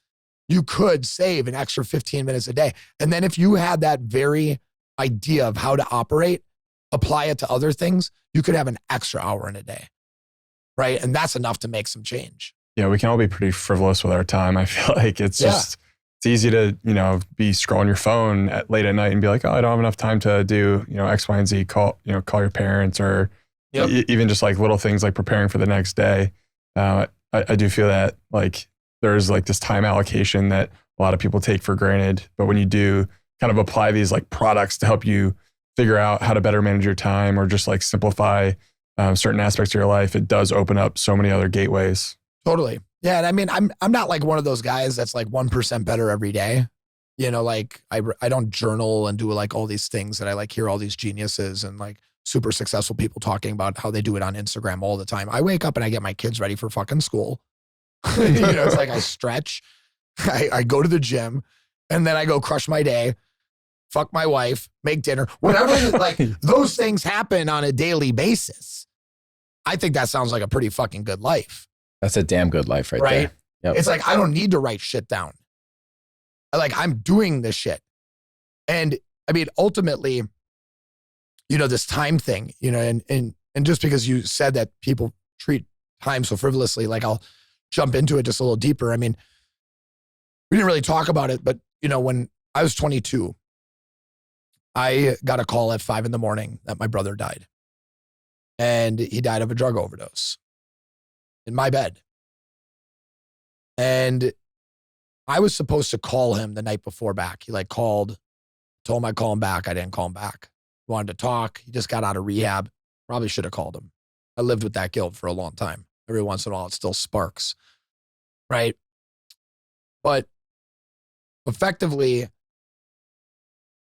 S2: you could save an extra 15 minutes a day. And then if you had that very idea of how to operate, apply it to other things, you could have an extra hour in a day, right? And that's enough to make some change.
S1: Yeah, we can all be pretty frivolous with our time. I feel like it's easy to, you know, be scrolling your phone late at night and be like, oh, I don't have enough time to do, you know, X, Y, and Z, call your parents, or even just like little things like preparing for the next day. I do feel that like there's like this time allocation that a lot of people take for granted. But when you do kind of apply these like products to help you figure out how to better manage your time or just like simplify certain aspects of your life, it does open up so many other gateways.
S2: Totally. Yeah. And I mean, I'm not like one of those guys that's like 1% better every day. You know, like I don't journal and do like all these things that I like hear all these geniuses and like super successful people talking about how they do it on Instagram all the time. I wake up and I get my kids ready for fucking school. You know, it's like I stretch, I go to the gym, and then I go crush my day, fuck my wife, make dinner, whatever. Like those things happen on a daily basis. I think that sounds like a pretty fucking good life.
S3: That's a damn good life right there. Yep.
S2: It's like, I don't need to write shit down. Like I'm doing this shit. And I mean, ultimately, you know, this time thing, you know, and just because you said that people treat time so frivolously, like I'll jump into it just a little deeper. I mean, we didn't really talk about it, but you know, when I was 22, I got a call at 5 a.m. that my brother died. And he died of a drug overdose in my bed. And I was supposed to call him the night before back. He like called, told him I'd call him back. I didn't call him back. He wanted to talk. He just got out of rehab. Probably should have called him. I lived with that guilt for a long time. Every once in a while, it still sparks, right? But effectively,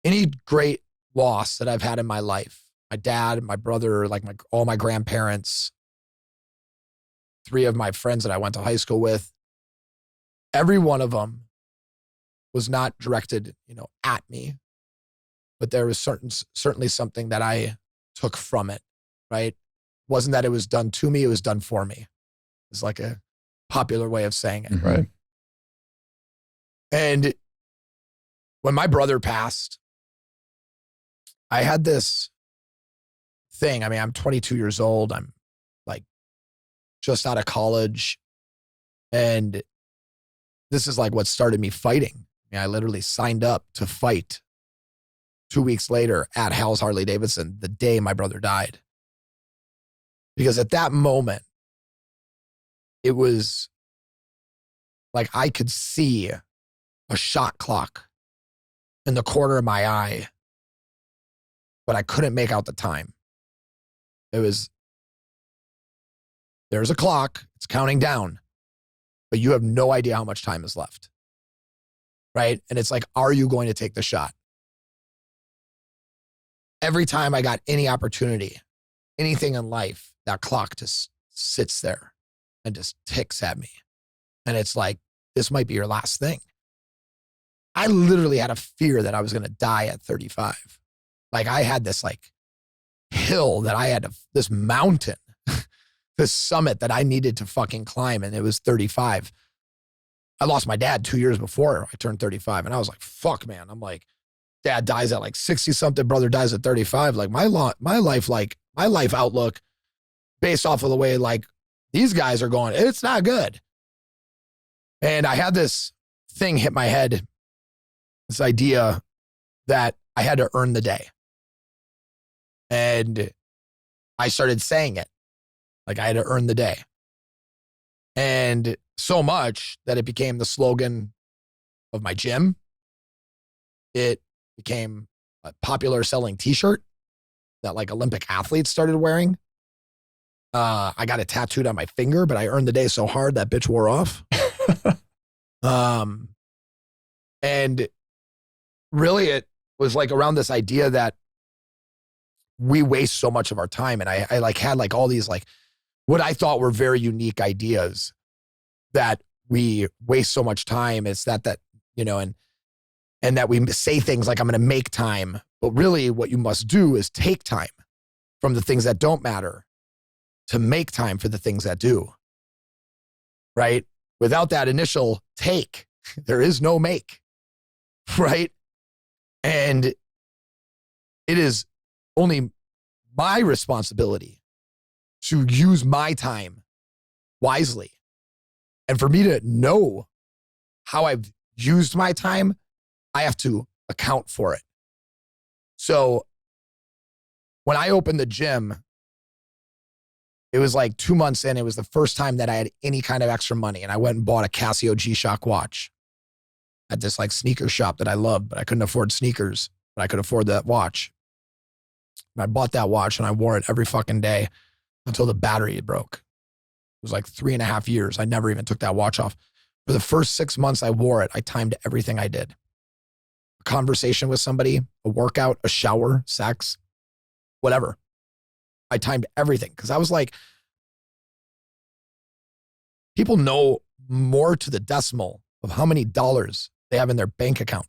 S2: any great loss that I've had in my life, my dad, my brother, like all my grandparents, 3 of my friends that I went to high school with, every one of them was not directed, you know, at me, but there was certainly something that I took from it, right? Wasn't that it was done to me, it was done for me. It's like a popular way of saying it.
S1: Right.
S2: And when my brother passed, I had this thing. I mean, I'm 22 years old. I'm like just out of college. And this is like what started me fighting. I mean, I literally signed up to fight 2 weeks later at Hal's Harley Davidson, the day my brother died. Because at that moment, it was like I could see a shot clock in the corner of my eye, but I couldn't make out the time. There's a clock, it's counting down, but you have no idea how much time is left. Right? And it's like, are you going to take the shot? Every time I got any opportunity, anything in life, that clock just sits there and just ticks at me. And it's like, this might be your last thing. I literally had a fear that I was going to die at 35. Like I had this like hill that I had to, this mountain, this summit that I needed to fucking climb. And it was 35. I lost my dad 2 years before I turned 35. And I was like, fuck, man. I'm like, dad dies at like 60 something, brother dies at 35. Like my life outlook based off of the way like these guys are going, it's not good. And I had this thing hit my head, this idea that I had to earn the day. And I started saying it like I had to earn the day. And so much that it became the slogan of my gym. It became a popular selling t-shirt that like Olympic athletes started wearing. I got it tattooed on my finger, but I earned the day so hard that bitch wore off. And really it was like around this idea that we waste so much of our time. And I like had like all these like what I thought were very unique ideas that we waste so much time. It's that, you know, and that we say things like, I'm going to make time. But really what you must do is take time from the things that don't matter to make time for the things that do. Right? Without that initial take, there is no make. Right? And it is only my responsibility to use my time wisely. And for me to know how I've used my time, I have to account for it. So when I opened the gym, it was like 2 months in. It was the first time that I had any kind of extra money. And I went and bought a Casio G-Shock watch at this like sneaker shop that I loved, but I couldn't afford sneakers, but I could afford that watch. And I bought that watch and I wore it every fucking day until the battery broke. It was like 3.5 years. I never even took that watch off. For the first 6 months I wore it, I timed everything I did. A conversation with somebody, a workout, a shower, sex, whatever. I timed everything because I was like, people know more to the decimal of how many dollars they have in their bank account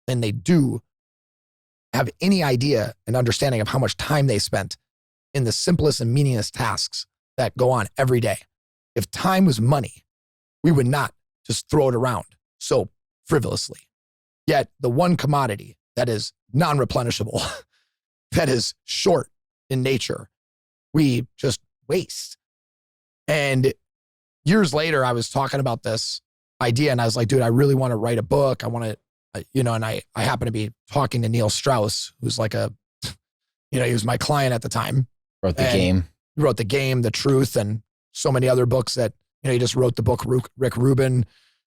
S2: than they do have any idea and understanding of how much time they spent in the simplest and meaningless tasks that go on every day. If time was money, we would not just throw it around so frivolously. Yet the one commodity that is non-replenishable, that is short in nature, we just waste. And years later, I was talking about this idea and I was like, dude, I really want to write a book. I want to, you know, and I happen to be talking to Neil Strauss, who's like a, you know, he was my client at the time.
S3: Wrote The Game.
S2: He wrote The Game, The Truth, and so many other books that, you know, he just wrote the book Rick Rubin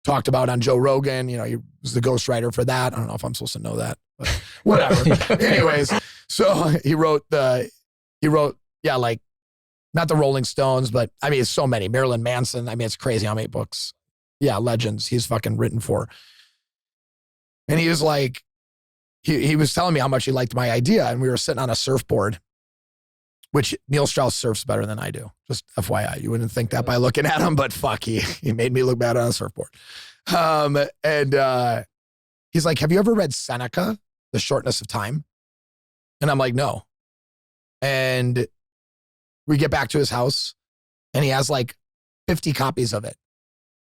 S2: talked about on Joe Rogan. You know, he was the ghostwriter for that. I don't know if I'm supposed to know that, but whatever. Anyways, so he wrote, yeah, like not the Rolling Stones, but I mean, it's so many. Marilyn Manson. I mean, it's crazy how many books. Yeah, legends he's fucking written for. And he was like, he was telling me how much he liked my idea. And we were sitting on a surfboard, which Neil Strauss surfs better than I do. Just FYI, you wouldn't think that by looking at him, but fuck, he made me look bad on a surfboard. And he's like, have you ever read Seneca, The Shortness of Time? And I'm like, no. And we get back to his house and he has like 50 copies of it.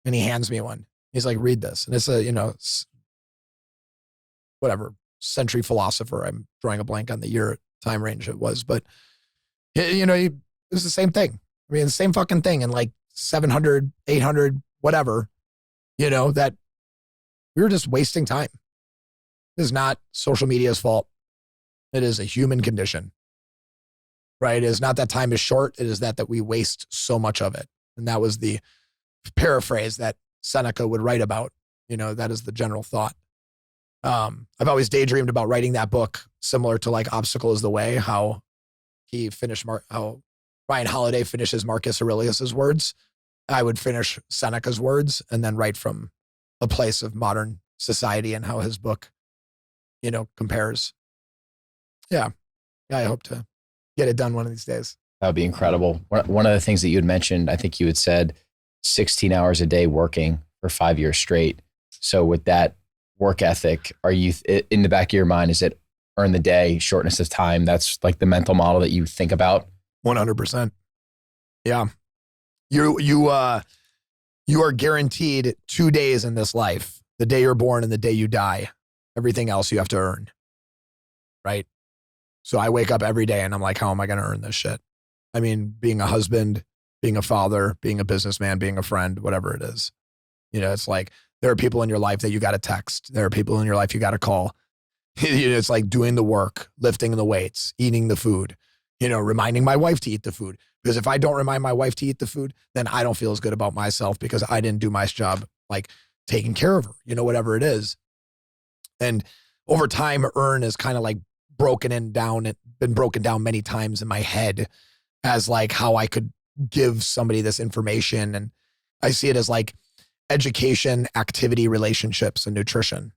S2: And he hands me one. He's like, read this. And it's a, you know, whatever, century philosopher. I'm drawing a blank on the year time range it was, but you know, it was the same thing. I mean, the same fucking thing in like 700, 800, whatever, you know, that we were just wasting time. It is not social media's fault. It is a human condition, right? It is not that time is short. It is that we waste so much of it. And that was the paraphrase that Seneca would write about. You know, that is the general thought. I've always daydreamed about writing that book, similar to like Obstacle is the Way, how he finished, how Ryan Holiday finishes Marcus Aurelius's words I would finish Seneca's words and then write from a place of modern society and how his book, compares. Yeah. Yeah. I hope to get it done one of these days.
S3: That would be incredible. One of the things that you had mentioned, I think you had said 16 hours a day working for 5 years straight. So with that work ethic, are you in the back of your mind, is it earn the day, shortness of time? That's like the mental model that you think about?
S2: 100%. Yeah. You are guaranteed 2 days in this life, the day you're born and the day you die. Everything else you have to earn. Right. So I wake up every day and I'm like, how am I going to earn this shit? I mean, being a husband, being a father, being a businessman, being a friend, whatever it is. It's like there are people in your life that you got to text. There are people in your life you got to call. It's like doing the work, lifting the weights, eating the food, reminding my wife to eat the food. Because if I don't remind my wife to eat the food, then I don't feel as good about myself because I didn't do my job, like taking care of her, whatever it is. And over time, earn is kind of like been broken down many times in my head as like how I could give somebody this information. And I see it as like education, activity, relationships, and nutrition.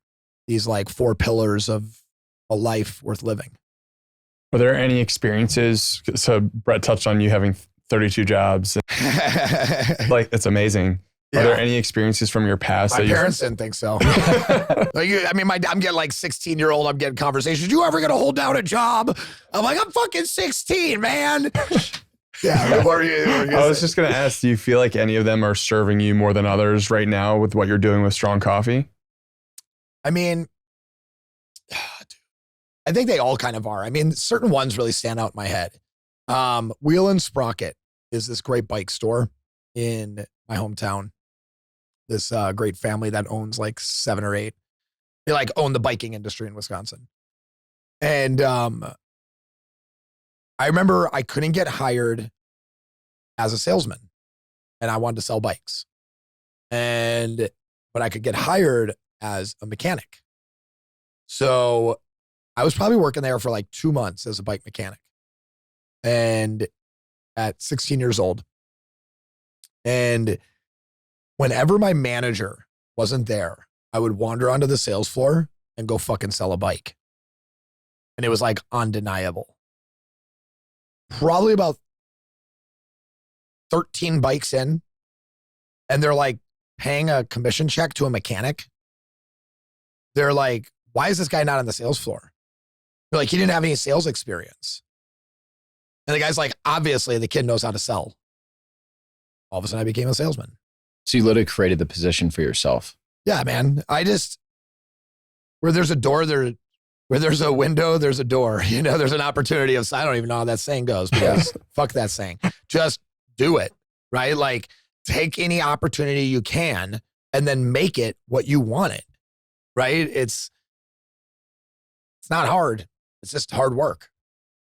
S2: These like 4 pillars of a life worth living.
S1: Are there any experiences? So Brett touched on you having 32 jobs. Like, it's amazing. Yeah. Are there any experiences from your past?
S2: My parents didn't think so. I'm getting like 16-year-old. I'm getting conversations. You ever gonna hold down a job? I'm like, I'm fucking 16, man. Yeah. What are you
S1: I was just gonna ask, do you feel like any of them are serving you more than others right now with what you're doing with Strong Coffee?
S2: I mean, I think they all kind of are. I mean, certain ones really stand out in my head. Wheel and Sprocket is this great bike store in my hometown. This great family that owns like 7 or 8. They like own the biking industry in Wisconsin. And I remember I couldn't get hired as a salesman and I wanted to sell bikes. But I could get hired as a mechanic. So I was probably working there for like 2 months as a bike mechanic. And at 16 years old. And whenever my manager wasn't there, I would wander onto the sales floor and go fucking sell a bike. And it was like undeniable. Probably about 13 bikes in, and they're like paying a commission check to a mechanic. They're like, why is this guy not on the sales floor? They're like, he didn't have any sales experience. And the guy's like, obviously the kid knows how to sell. All of a sudden I became a salesman.
S3: So you literally created the position for yourself.
S2: Yeah, man. Where there's a door, where there's a window, there's a door. There's an opportunity of, I don't even know how that saying goes because fuck that saying. Just do it, right? Like take any opportunity you can and then make it what you want it, right? It's not hard. It's just hard work.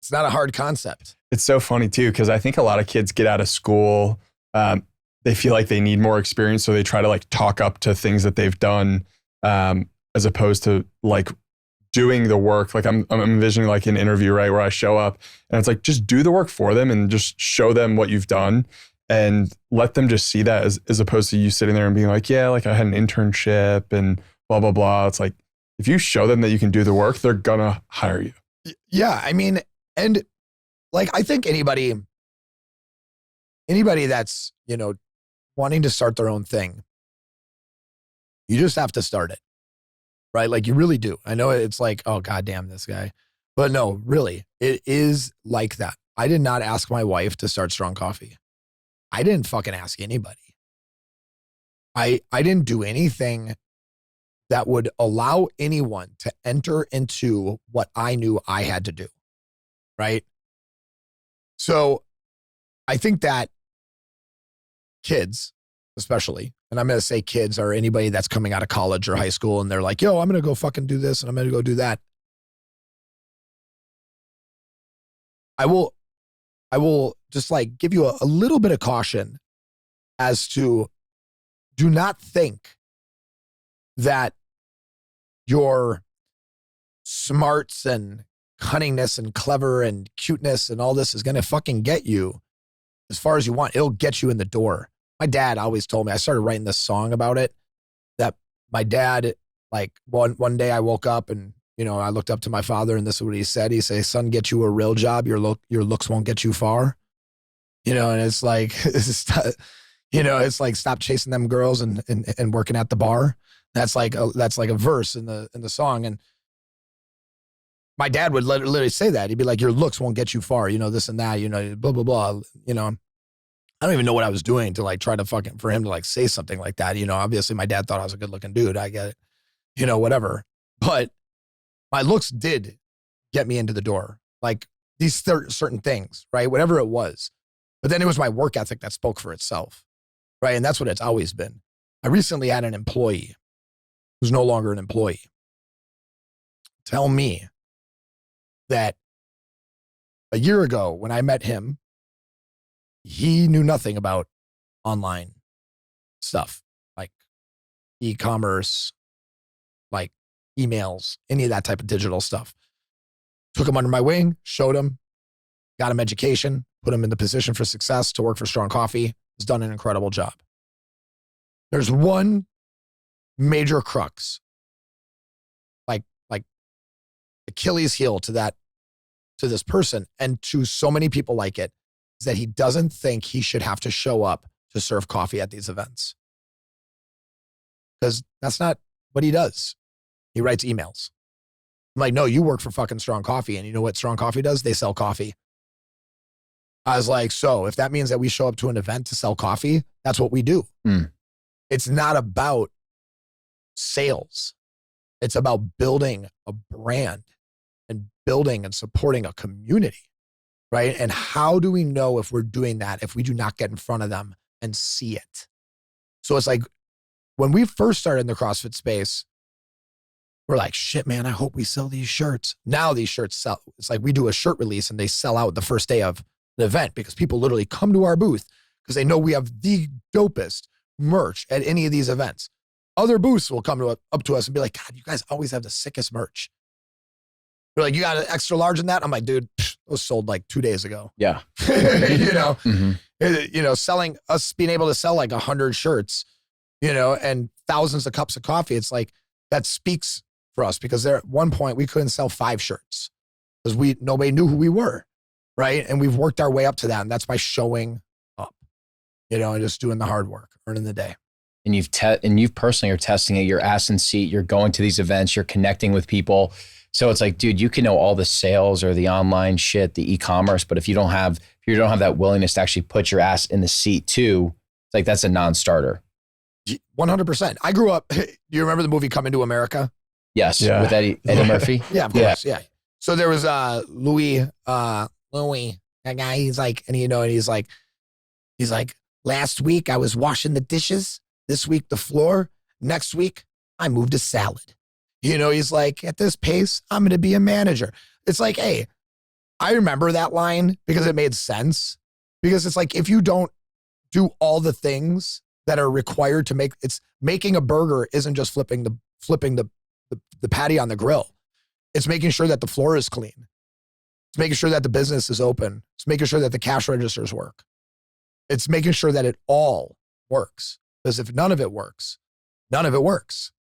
S2: It's not a hard concept.
S1: It's so funny too, because I think a lot of kids get out of school, they feel like they need more experience, so they try to like talk up to things that they've done, as opposed to like doing the work. Like I'm envisioning like an interview, right, where I show up and it's like, just do the work for them and just show them what you've done and let them just see that as opposed to you sitting there and being like, yeah, like I had an internship and blah, blah, blah. It's like, if you show them that you can do the work, they're gonna hire you.
S2: Yeah. I mean, and like, I think anybody that's, wanting to start their own thing, you just have to start it, right? Like you really do. I know it's like, oh, goddamn this guy. But no, really, it is like that. I did not ask my wife to start Strong Coffee. I didn't fucking ask anybody. I didn't do anything that would allow anyone to enter into what I knew I had to do, right? So I think that kids, especially, and I'm going to say kids or anybody that's coming out of college or high school and they're like, yo, I'm going to go fucking do this and I'm going to go do that. I will just like give you a little bit of caution as to do not think that your smarts and cunningness and clever and cuteness and all this is going to fucking get you as far as you want. It'll get you in the door. my dad always told me, I started writing this song about it, that my dad, like one day I woke up and, you know, I looked up to my father and this is what he said. He said, son, get you a real job. Your looks won't get you far. You know, and it's like, you know, it's like, stop chasing them girls and working at the bar. That's like a verse in the song. And my dad would literally say that. He'd be like, your looks won't get you far, you know, this and that, you know, blah, blah, blah. You know, I don't even know what I was doing to like try to for him to like say something like that. You know, obviously my dad thought I was a good looking dude. I get it, you know, whatever. But my looks did get me into the door. Like these certain things, right? Whatever it was. But then it was my work ethic that spoke for itself, right? And that's what it's always been. I recently had an employee who's no longer an employee tell me that a year ago when I met him, he knew nothing about online stuff like e-commerce, like emails, any of that type of digital stuff. Took him under my wing, showed him, got him education, put him in the position for success to work for Strong Coffee. Has done an incredible job. There's one major crux, like Achilles heel to this person and to so many people like it, is that he doesn't think he should have to show up to serve coffee at these events. Because that's not what he does. He writes emails. I'm like, no, you work for fucking Strong Coffee. And you know what Strong Coffee does? They sell coffee. I was like, so if that means that we show up to an event to sell coffee, that's what we do. It's not about sales. It's about building a brand and building and supporting a community, right? And how do we know if we're doing that if we do not get in front of them and see it? So it's like when we first started in the CrossFit space, we're like, shit, man, I hope we sell these shirts. Now these shirts sell. It's like we do a shirt release and they sell out the first day of the event because people literally come to our booth because they know we have the dopest merch at any of these events. Other booths will come up to us and be like, God, you guys always have the sickest merch. They're like, you got an extra large in that? I'm like, dude, those sold like 2 days ago.
S3: Yeah.
S2: You know, you know, being able to sell like 100 shirts, you know, and thousands of cups of coffee. It's like, that speaks for us because there at one point we couldn't sell 5 shirts because nobody knew who we were. Right. And we've worked our way up to that. And that's by showing up, you know, and just doing the hard work, earning the day.
S3: And you've personally are testing it. You're ass in seat. You're going to these events. You're connecting with people. So it's like, dude, you can know all the sales or the online shit, the e-commerce, but if you don't have that willingness to actually put your ass in the seat too, it's like that's a non-starter.
S2: 100%. I grew up. Do you remember the movie Coming to America?
S3: Yes, yeah. With Eddie Murphy.
S2: Yeah, of course. Yeah. So there was Louis, that guy. He's like, and you know, and he's like, last week I was washing the dishes. This week the floor. Next week I moved a salad. You know, he's like, at this pace, I'm going to be a manager. It's like, hey, I remember that line because it made sense. Because it's like, if you don't do all the things that are required to making a burger isn't just flipping the patty on the grill. It's making sure that the floor is clean. It's making sure that the business is open. It's making sure that the cash registers work. It's making sure that it all works. Because if none of it works, none of it works.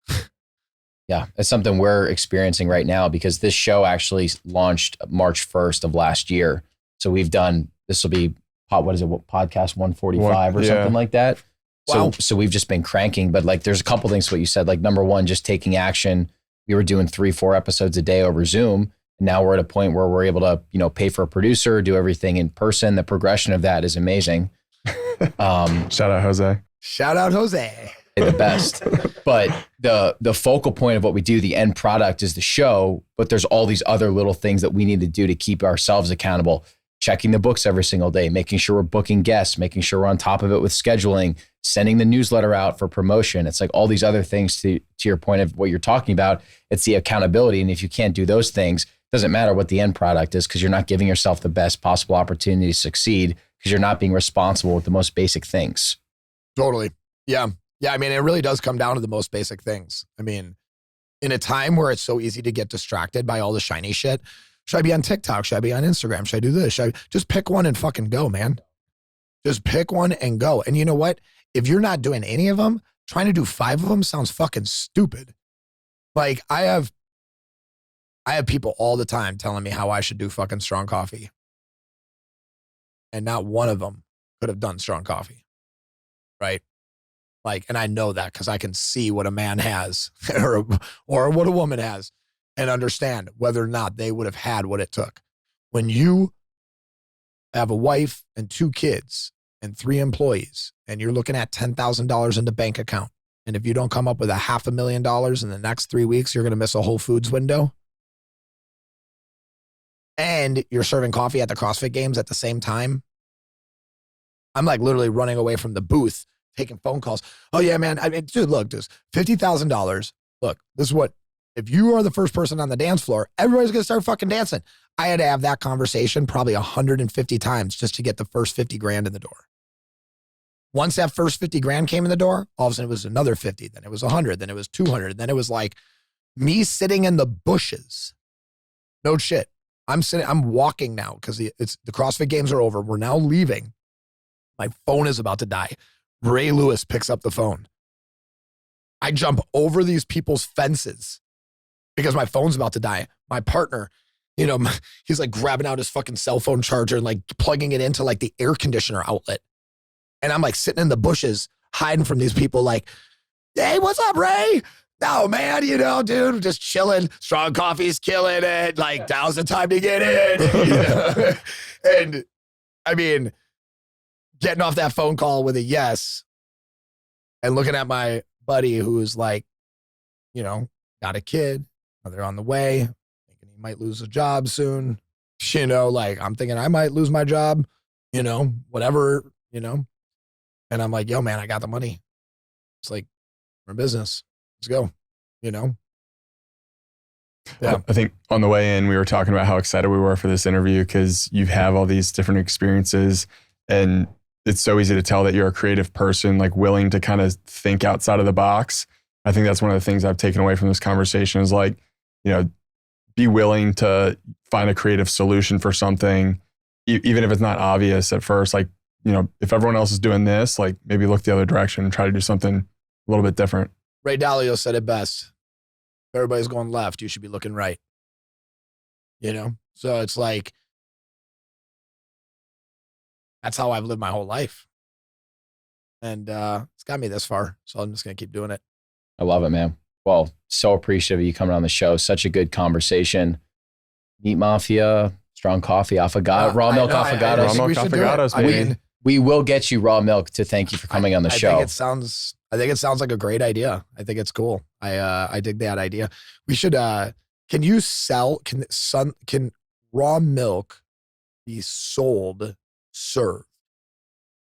S3: Yeah, it's something we're experiencing right now because this show actually launched March 1st of last year. So this will be, podcast 145 or something like that. Wow. So we've just been cranking, but like there's a couple things to what you said, like number one, just taking action. We were doing 3-4 episodes a day over Zoom. And now we're at a point where we're able to, you know, pay for a producer, do everything in person. The progression of that is amazing.
S1: Shout out Jose.
S2: Shout out Jose.
S3: The best. But the focal point of what we do, the end product is the show, but there's all these other little things that we need to do to keep ourselves accountable. Checking the books every single day, making sure we're booking guests, making sure we're on top of it with scheduling, sending the newsletter out for promotion. It's like all these other things to your point of what you're talking about. It's the accountability. And if you can't do those things, it doesn't matter what the end product is because you're not giving yourself the best possible opportunity to succeed because you're not being responsible with the most basic things.
S2: Totally. Yeah. Yeah. I mean, it really does come down to the most basic things. I mean, in a time where it's so easy to get distracted by all the shiny shit, should I be on TikTok? Should I be on Instagram? Should I do this? Just pick one and fucking go, man. Just pick one and go. And you know what? if you're not doing any of them, trying to do 5 of them sounds fucking stupid. Like I have people all the time telling me how I should do fucking strong coffee. And not one of them could have done strong coffee. Right? Like, and I know that because I can see what a man has or what a woman has and understand whether or not they would have had what it took. When you have a wife and 2 kids and 3 employees and you're looking at $10,000 in the bank account, and if you don't come up with $500,000 in the next 3 weeks, you're going to miss a Whole Foods window. And you're serving coffee at the CrossFit games at the same time. I'm like literally running away from the booth, taking phone calls. Oh yeah, man. I mean, dude, look, this $50,000. Look, this is what, if you are the first person on the dance floor, everybody's going to start fucking dancing. I had to have that conversation probably 150 times just to get the first 50 grand in the door. Once that first 50 grand came in the door, all of a sudden it was another 50, then it was 100, then it was 200. Then it was like me sitting in the bushes. No shit. I'm walking now because the CrossFit games are over. We're now leaving. My phone is about to die. Ray Lewis picks up the phone. I jump over these people's fences because my phone's about to die. My partner, you know, he's like grabbing out his fucking cell phone charger and like plugging it into like the air conditioner outlet. And I'm like sitting in the bushes, hiding from these people like, hey, what's up, Ray? No, man, you know, dude, just chilling. Strong coffee's killing it. Like, now's the time to get in. You know? And I mean, getting off that phone call with a yes and looking at my buddy who's like, you know, got a kid, or they're on the way, thinking he might lose a job soon. You know, like I'm thinking I might lose my job, you know, whatever, you know. And I'm like, yo, man, I got the money. It's like, we're in business. Let's go, you know? Yeah.
S1: I think on the way in, we were talking about how excited we were for this interview because you have all these different experiences and it's so easy to tell that you're a creative person, like willing to kind of think outside of the box. I think that's one of the things I've taken away from this conversation is like, you know, be willing to find a creative solution for something, even if it's not obvious at first. Like, you know, if everyone else is doing this, like maybe look the other direction and try to do something a little bit different.
S2: Ray Dalio said it best. If everybody's going left, you should be looking right. You know? So it's like, that's how I've lived my whole life. And it's got me this far. So I'm just going to keep doing it.
S3: I love it, man. Well, so appreciative of you coming on the show. Such a good conversation. Meat Mafia, strong coffee, affogato, raw milk affogatos.
S1: Raw milk affogatos.
S2: I mean,
S3: we will get you raw milk to thank you for coming on the show.
S2: I think it sounds like a great idea. I think it's cool. I dig that idea. We should, can raw milk be sold, served?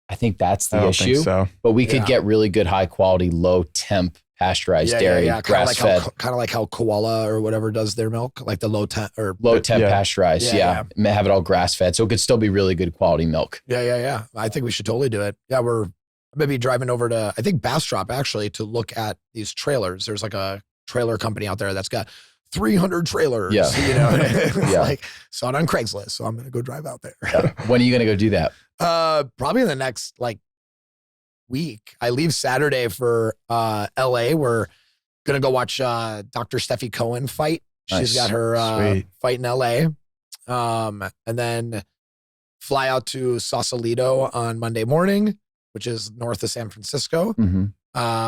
S3: I think that's the
S1: I don't
S3: issue.
S1: think so.
S3: But we could get really good, high quality, low temp pasteurized dairy, grass fed.
S2: Kind of like how Koala or whatever does their milk, like the low temp
S3: pasteurized. Yeah. Have it all grass fed. So it could still be really good quality milk.
S2: Yeah. I think we should totally do it. Yeah. We're maybe driving over to, I think Bastrop actually, to look at these trailers. There's like a trailer company out there that's got 300 trailers, you know, like saw it on Craigslist. So I'm going to go drive out there.
S3: Yeah. When are you going to go do that?
S2: Probably in the next like week. I leave Saturday for LA. We're gonna go watch Dr. Steffi Cohen fight. She's got her fight in LA. And then fly out to Sausalito on Monday morning, which is north of San Francisco,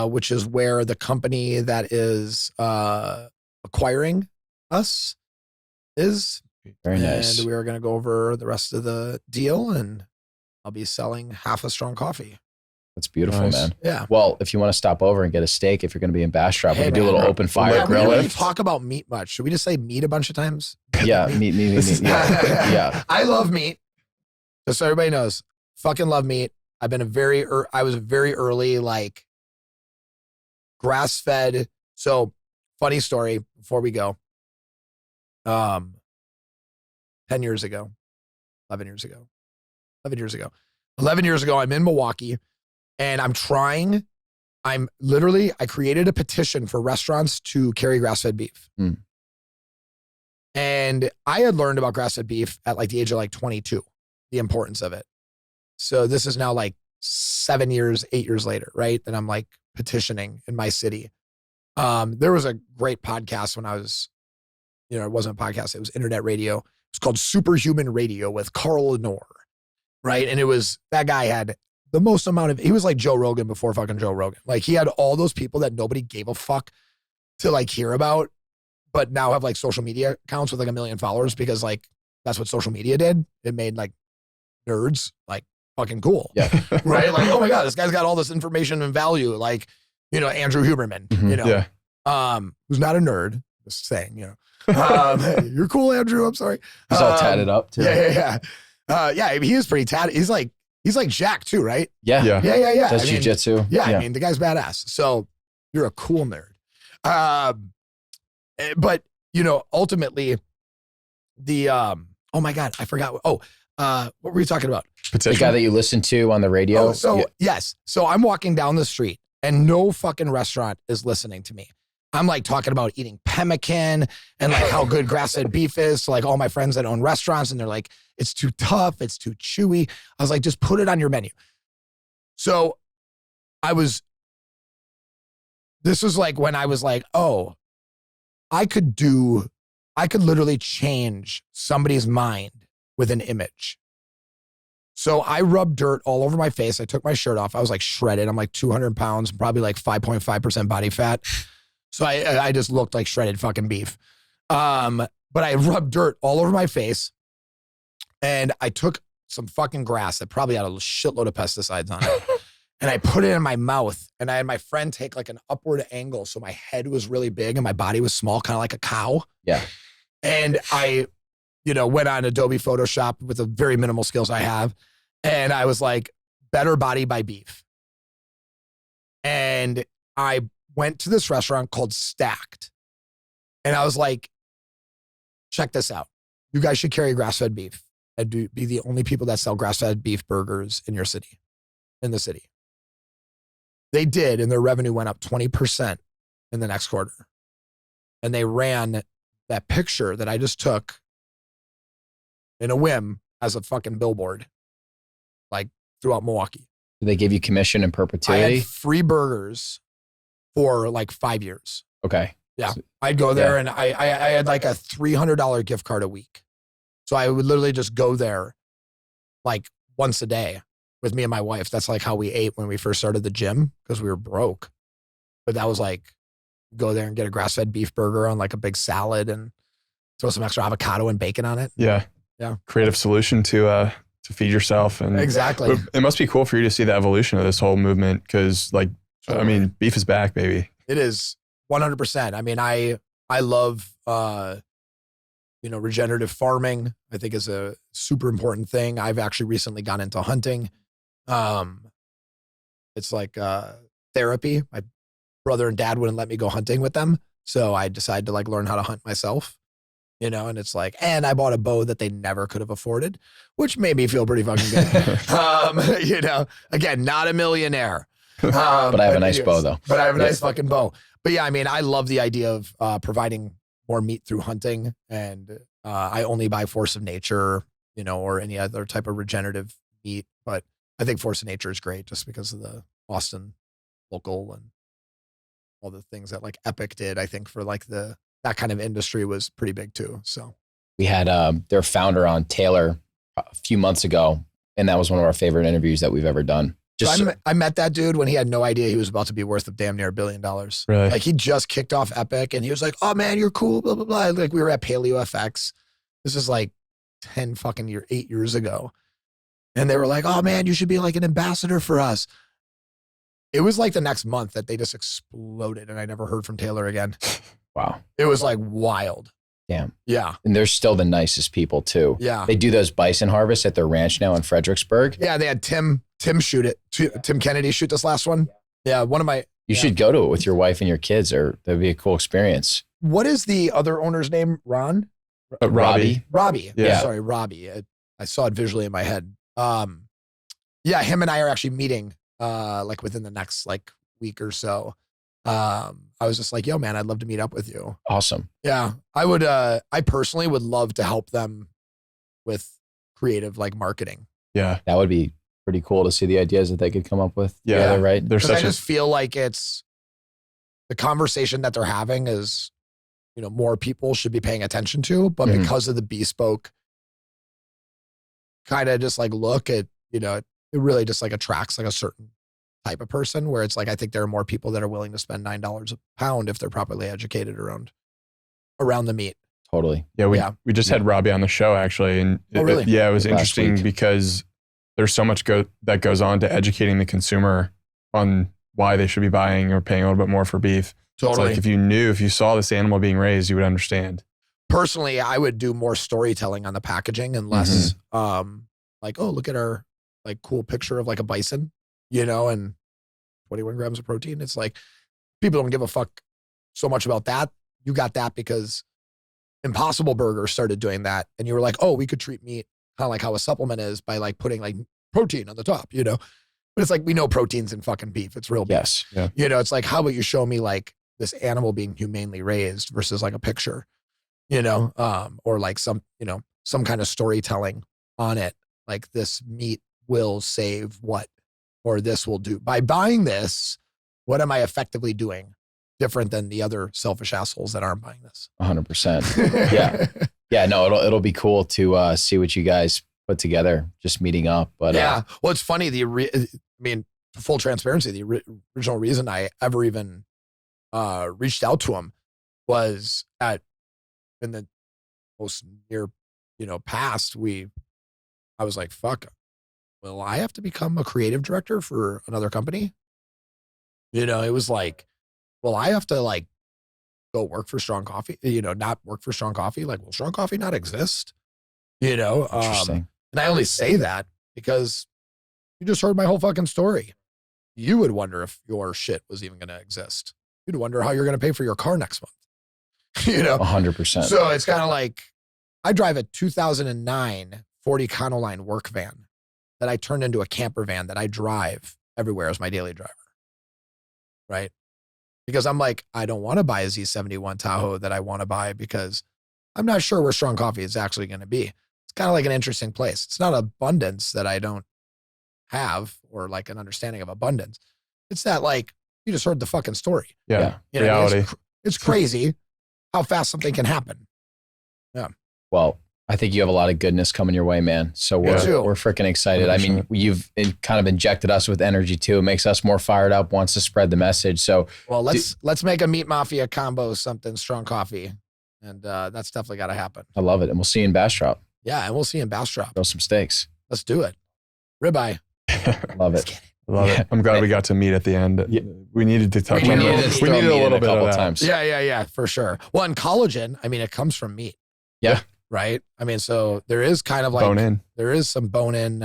S2: which is where the company that is acquiring us is.
S3: Very nice.
S2: And we are gonna go over the rest of the deal, and I'll be selling half a strong coffee.
S3: That's beautiful, man.
S2: Yeah.
S3: Well, if you want to stop over and get a steak, if you're going to be in Bastrop, we can do a little open fire grill.
S2: We don't even talk about meat much. Should we just say meat a bunch of times?
S3: Yeah, meat. Yeah.
S2: I love meat. Just so everybody knows, fucking love meat. I've been I was very early, like grass fed. So funny story before we go. 10 years ago, 11 years ago, 11 years ago, I'm in Milwaukee. And I created a petition for restaurants to carry grass-fed beef. And I had learned about grass-fed beef at like the age of like 22, the importance of it. So this is now like 7 years, 8 years later, right? That I'm like petitioning in my city. There was a great podcast when I was, it wasn't a podcast, it was internet radio. It's called Superhuman Radio with Carl Lenore, right? And it was, that guy had the most amount of, he was like Joe Rogan before fucking Joe Rogan. Like he had all those people that nobody gave a fuck to like hear about, but now have like social media accounts with like 1 million followers because like that's what social media did. It made like nerds like fucking cool.
S3: Yeah.
S2: Right? Like, oh my God, this guy's got all this information and value. Like, Andrew Huberman, who's not a nerd, just saying, you're cool, Andrew. I'm sorry.
S3: He's all tatted up too.
S2: Yeah. He is pretty tatted. He's like Jack too, right?
S3: Yeah. Does jujitsu.
S2: Yeah. I mean, the guy's badass. So you're a cool nerd. But ultimately the, oh my God, I forgot. What were we talking about?
S3: The guy that you listened to on the radio.
S2: Yes. So I'm walking down the street and no fucking restaurant is listening to me. I'm like talking about eating pemmican and like how good grass-fed beef is to like all my friends that own restaurants. And they're like, it's too tough. It's too chewy. I was like, just put it on your menu. So this was like when I was like, oh, I could literally change somebody's mind with an image. So I rubbed dirt all over my face. I took my shirt off. I was like shredded. I'm like 200 pounds, probably like 5.5% body fat. So I just looked like shredded fucking beef. But I rubbed dirt all over my face and I took some fucking grass that probably had a shitload of pesticides on it. And I put it in my mouth and I had my friend take like an upward angle. So my head was really big and my body was small, kind of like a cow.
S3: Yeah.
S2: And I, went on Adobe Photoshop with the very minimal skills I have. And I was like, better body by beef. And I went to this restaurant called Stacked. And I was like, check this out. You guys should carry grass-fed beef and be the only people that sell grass-fed beef burgers in the city. They did, and their revenue went up 20% in the next quarter. And they ran that picture that I just took in a whim as a fucking billboard, like throughout Milwaukee.
S3: Did they give you commission in
S2: I
S3: perpetuity?
S2: had free burgers for like 5 years.
S3: Okay.
S2: Yeah. I'd go there and I had like a $300 gift card a week. So I would literally just go there like once a day with me and my wife. That's like how we ate when we first started the gym because we were broke. But that was like, go there and get a grass-fed beef burger on like a big salad and throw some extra avocado and bacon on it.
S1: Yeah. Creative solution to feed yourself. And
S2: exactly.
S1: It must be cool for you to see the evolution of this whole movement because like, I mean, beef is back, baby.
S2: It is 100%. I mean, I love, regenerative farming. I think is a super important thing. I've actually recently gone into hunting. It's like therapy. My brother and dad wouldn't let me go hunting with them. So I decided to like learn how to hunt myself, and it's like, and I bought a bow that they never could have afforded, which made me feel pretty fucking good. Again, not a millionaire.
S3: But I have a nice bow though.
S2: But I have a nice fucking bow. But yeah, I mean, I love the idea of providing more meat through hunting. And I only buy Force of Nature, or any other type of regenerative meat. But I think Force of Nature is great just because of the Austin local and all the things that like Epic did. I think for like that kind of industry was pretty big too. So
S3: we had their founder on, Taylor, a few months ago. And that was one of our favorite interviews that we've ever done.
S2: I met that dude when he had no idea he was about to be worth damn near $1 billion.
S1: Really?
S2: Like he just kicked off Epic and he was like, oh man, you're cool, blah, blah, blah. Like we were at Paleo FX. This is like 8 years ago. And they were like, oh man, you should be like an ambassador for us. It was like the next month that they just exploded and I never heard from Taylor again.
S3: Wow.
S2: It was like wild.
S3: Damn.
S2: Yeah.
S3: And they're still the nicest people too.
S2: Yeah.
S3: They do those bison harvests at their ranch now in Fredericksburg.
S2: Yeah. They had Tim shoot it. Tim Kennedy shoot this last one. Yeah.
S3: You should go to it with your wife and your kids, or that'd be a cool experience.
S2: What is the other owner's name? Ron?
S1: Robbie.
S2: Robbie.
S3: Yeah.
S2: Sorry, Robbie. I saw it visually in my head. Yeah, him and I are actually meeting like within the next like week or so. I was just like, yo, man, I'd love to meet up with you.
S3: Awesome.
S2: Yeah. I personally would love to help them with creative like marketing.
S1: Yeah.
S3: That would be pretty cool to see the ideas that they could come up with.
S1: Yeah.
S3: They're right.
S1: There's
S2: Because I
S1: such a
S2: just feel like it's the conversation that they're having is, more people should be paying attention to, but
S3: Mhm.
S2: because of the bespoke kind of just like look at, it really just like attracts like a certain type of person where it's like, I think there are more people that are willing to spend $9 a pound if they're properly educated around the meat.
S3: Totally.
S1: Yeah, we just had Robbie on the show actually, and
S2: Oh, really?
S1: it was
S3: Last
S1: interesting
S3: week.
S1: because there's so much that goes on to educating the consumer on why they should be buying or paying a little bit more for beef.
S2: Totally.
S1: It's like if you saw this animal being raised, you would understand.
S2: Personally, I would do more storytelling on the packaging and less like, oh, look at our like cool picture of like a bison, and 21 grams of protein. It's like people don't give a fuck so much about that. You got that because Impossible Burger started doing that, and you were like, oh, we could treat meat kind of like how a supplement is by like putting like protein on the top, But it's like we know protein's in fucking beef. It's real beef.
S3: Yes.
S1: Yeah.
S2: It's like, how about you show me like this animal being humanely raised versus like a picture, or like some kind of storytelling on it. Like this meat will save what, or this will do. By buying this, what am I effectively doing different than the other selfish assholes that aren't buying this?
S3: 100%. Yeah. Yeah. No, it'll be cool to see what you guys put together, just meeting up. But
S2: yeah. Well, it's funny. Full transparency, the original reason I ever even reached out to him was in the most near, past, I was like, fuck, will I have to become a creative director for another company? It was like, well, I have to like go work for Strong Coffee, not work for Strong Coffee. Like, will Strong Coffee not exist?
S3: interesting.
S2: And I only say that because you just heard my whole fucking story. You would wonder if your shit was even going to exist. You'd wonder how you're going to pay for your car next month.
S3: 100%.
S2: So it's kind of like I drive a 2009 40 Econoline work van that I turned into a camper van that I drive everywhere as my daily driver. Right? Because I'm like, I don't want to buy a Z71 Tahoe that I want to buy because I'm not sure where Strong Coffee is actually going to be. It's kind of like an interesting place. It's not abundance that I don't have or like an understanding of abundance. It's that like, you just heard the fucking story.
S1: Yeah.
S2: You know what I mean?
S1: Reality.
S2: It's crazy how fast something can happen.
S3: Well, I think you have a lot of goodness coming your way, man. So we're
S2: too.
S3: freaking excited. I mean,
S1: 100%.
S3: you've kind of injected us with energy too. It makes us more fired up, wants to spread the message. So
S2: Well, let's make a Meat Mafia combo, something Strong Coffee. And that's definitely got to happen.
S3: I love it. And we'll see you in Bastrop.
S2: Yeah, and we'll see you in Bastrop.
S3: Throw some steaks.
S2: Let's do it. Ribeye.
S3: Love
S2: Let's
S3: it.
S2: get it.
S1: Love it. I'm glad we got to meet at the end.
S3: Yeah.
S1: We needed to touch
S2: We
S1: on
S2: needed
S1: that.
S2: to
S1: We needed a little bit
S3: couple
S1: of that.
S3: times.
S2: Yeah, for sure. Well, and collagen, I mean, it comes from meat.
S3: Yeah.
S2: Right? I mean, so there is kind of like,
S1: Bone in.
S2: there is some bone in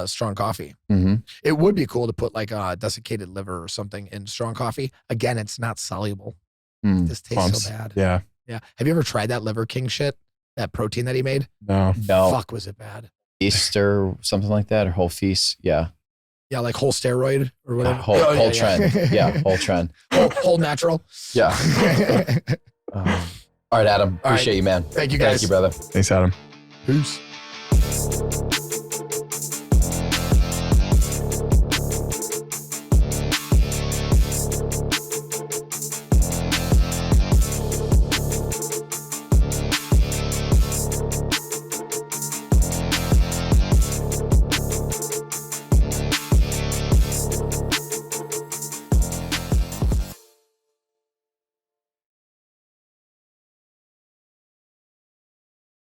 S2: Strong Coffee.
S3: Mm-hmm.
S2: It would be cool to put like a desiccated liver or something in Strong Coffee. Again, it's not soluble.
S3: Mm.
S2: This tastes
S1: Bumps.
S2: so bad.
S1: Yeah.
S2: Yeah. Have you ever tried that Liver King shit? That protein that he made?
S1: No.
S3: No.
S2: Fuck, was it bad?
S3: Easter, something like that, or whole feast. Yeah.
S2: Yeah, like whole steroid or whatever.
S3: Whole trend. Yeah. Whole trend.
S2: Whole natural.
S3: Yeah. All right, Adam.
S2: All right.
S3: Appreciate you, man.
S2: Thank you guys.
S3: Thank you, brother.
S1: Thanks, Adam.
S2: Peace.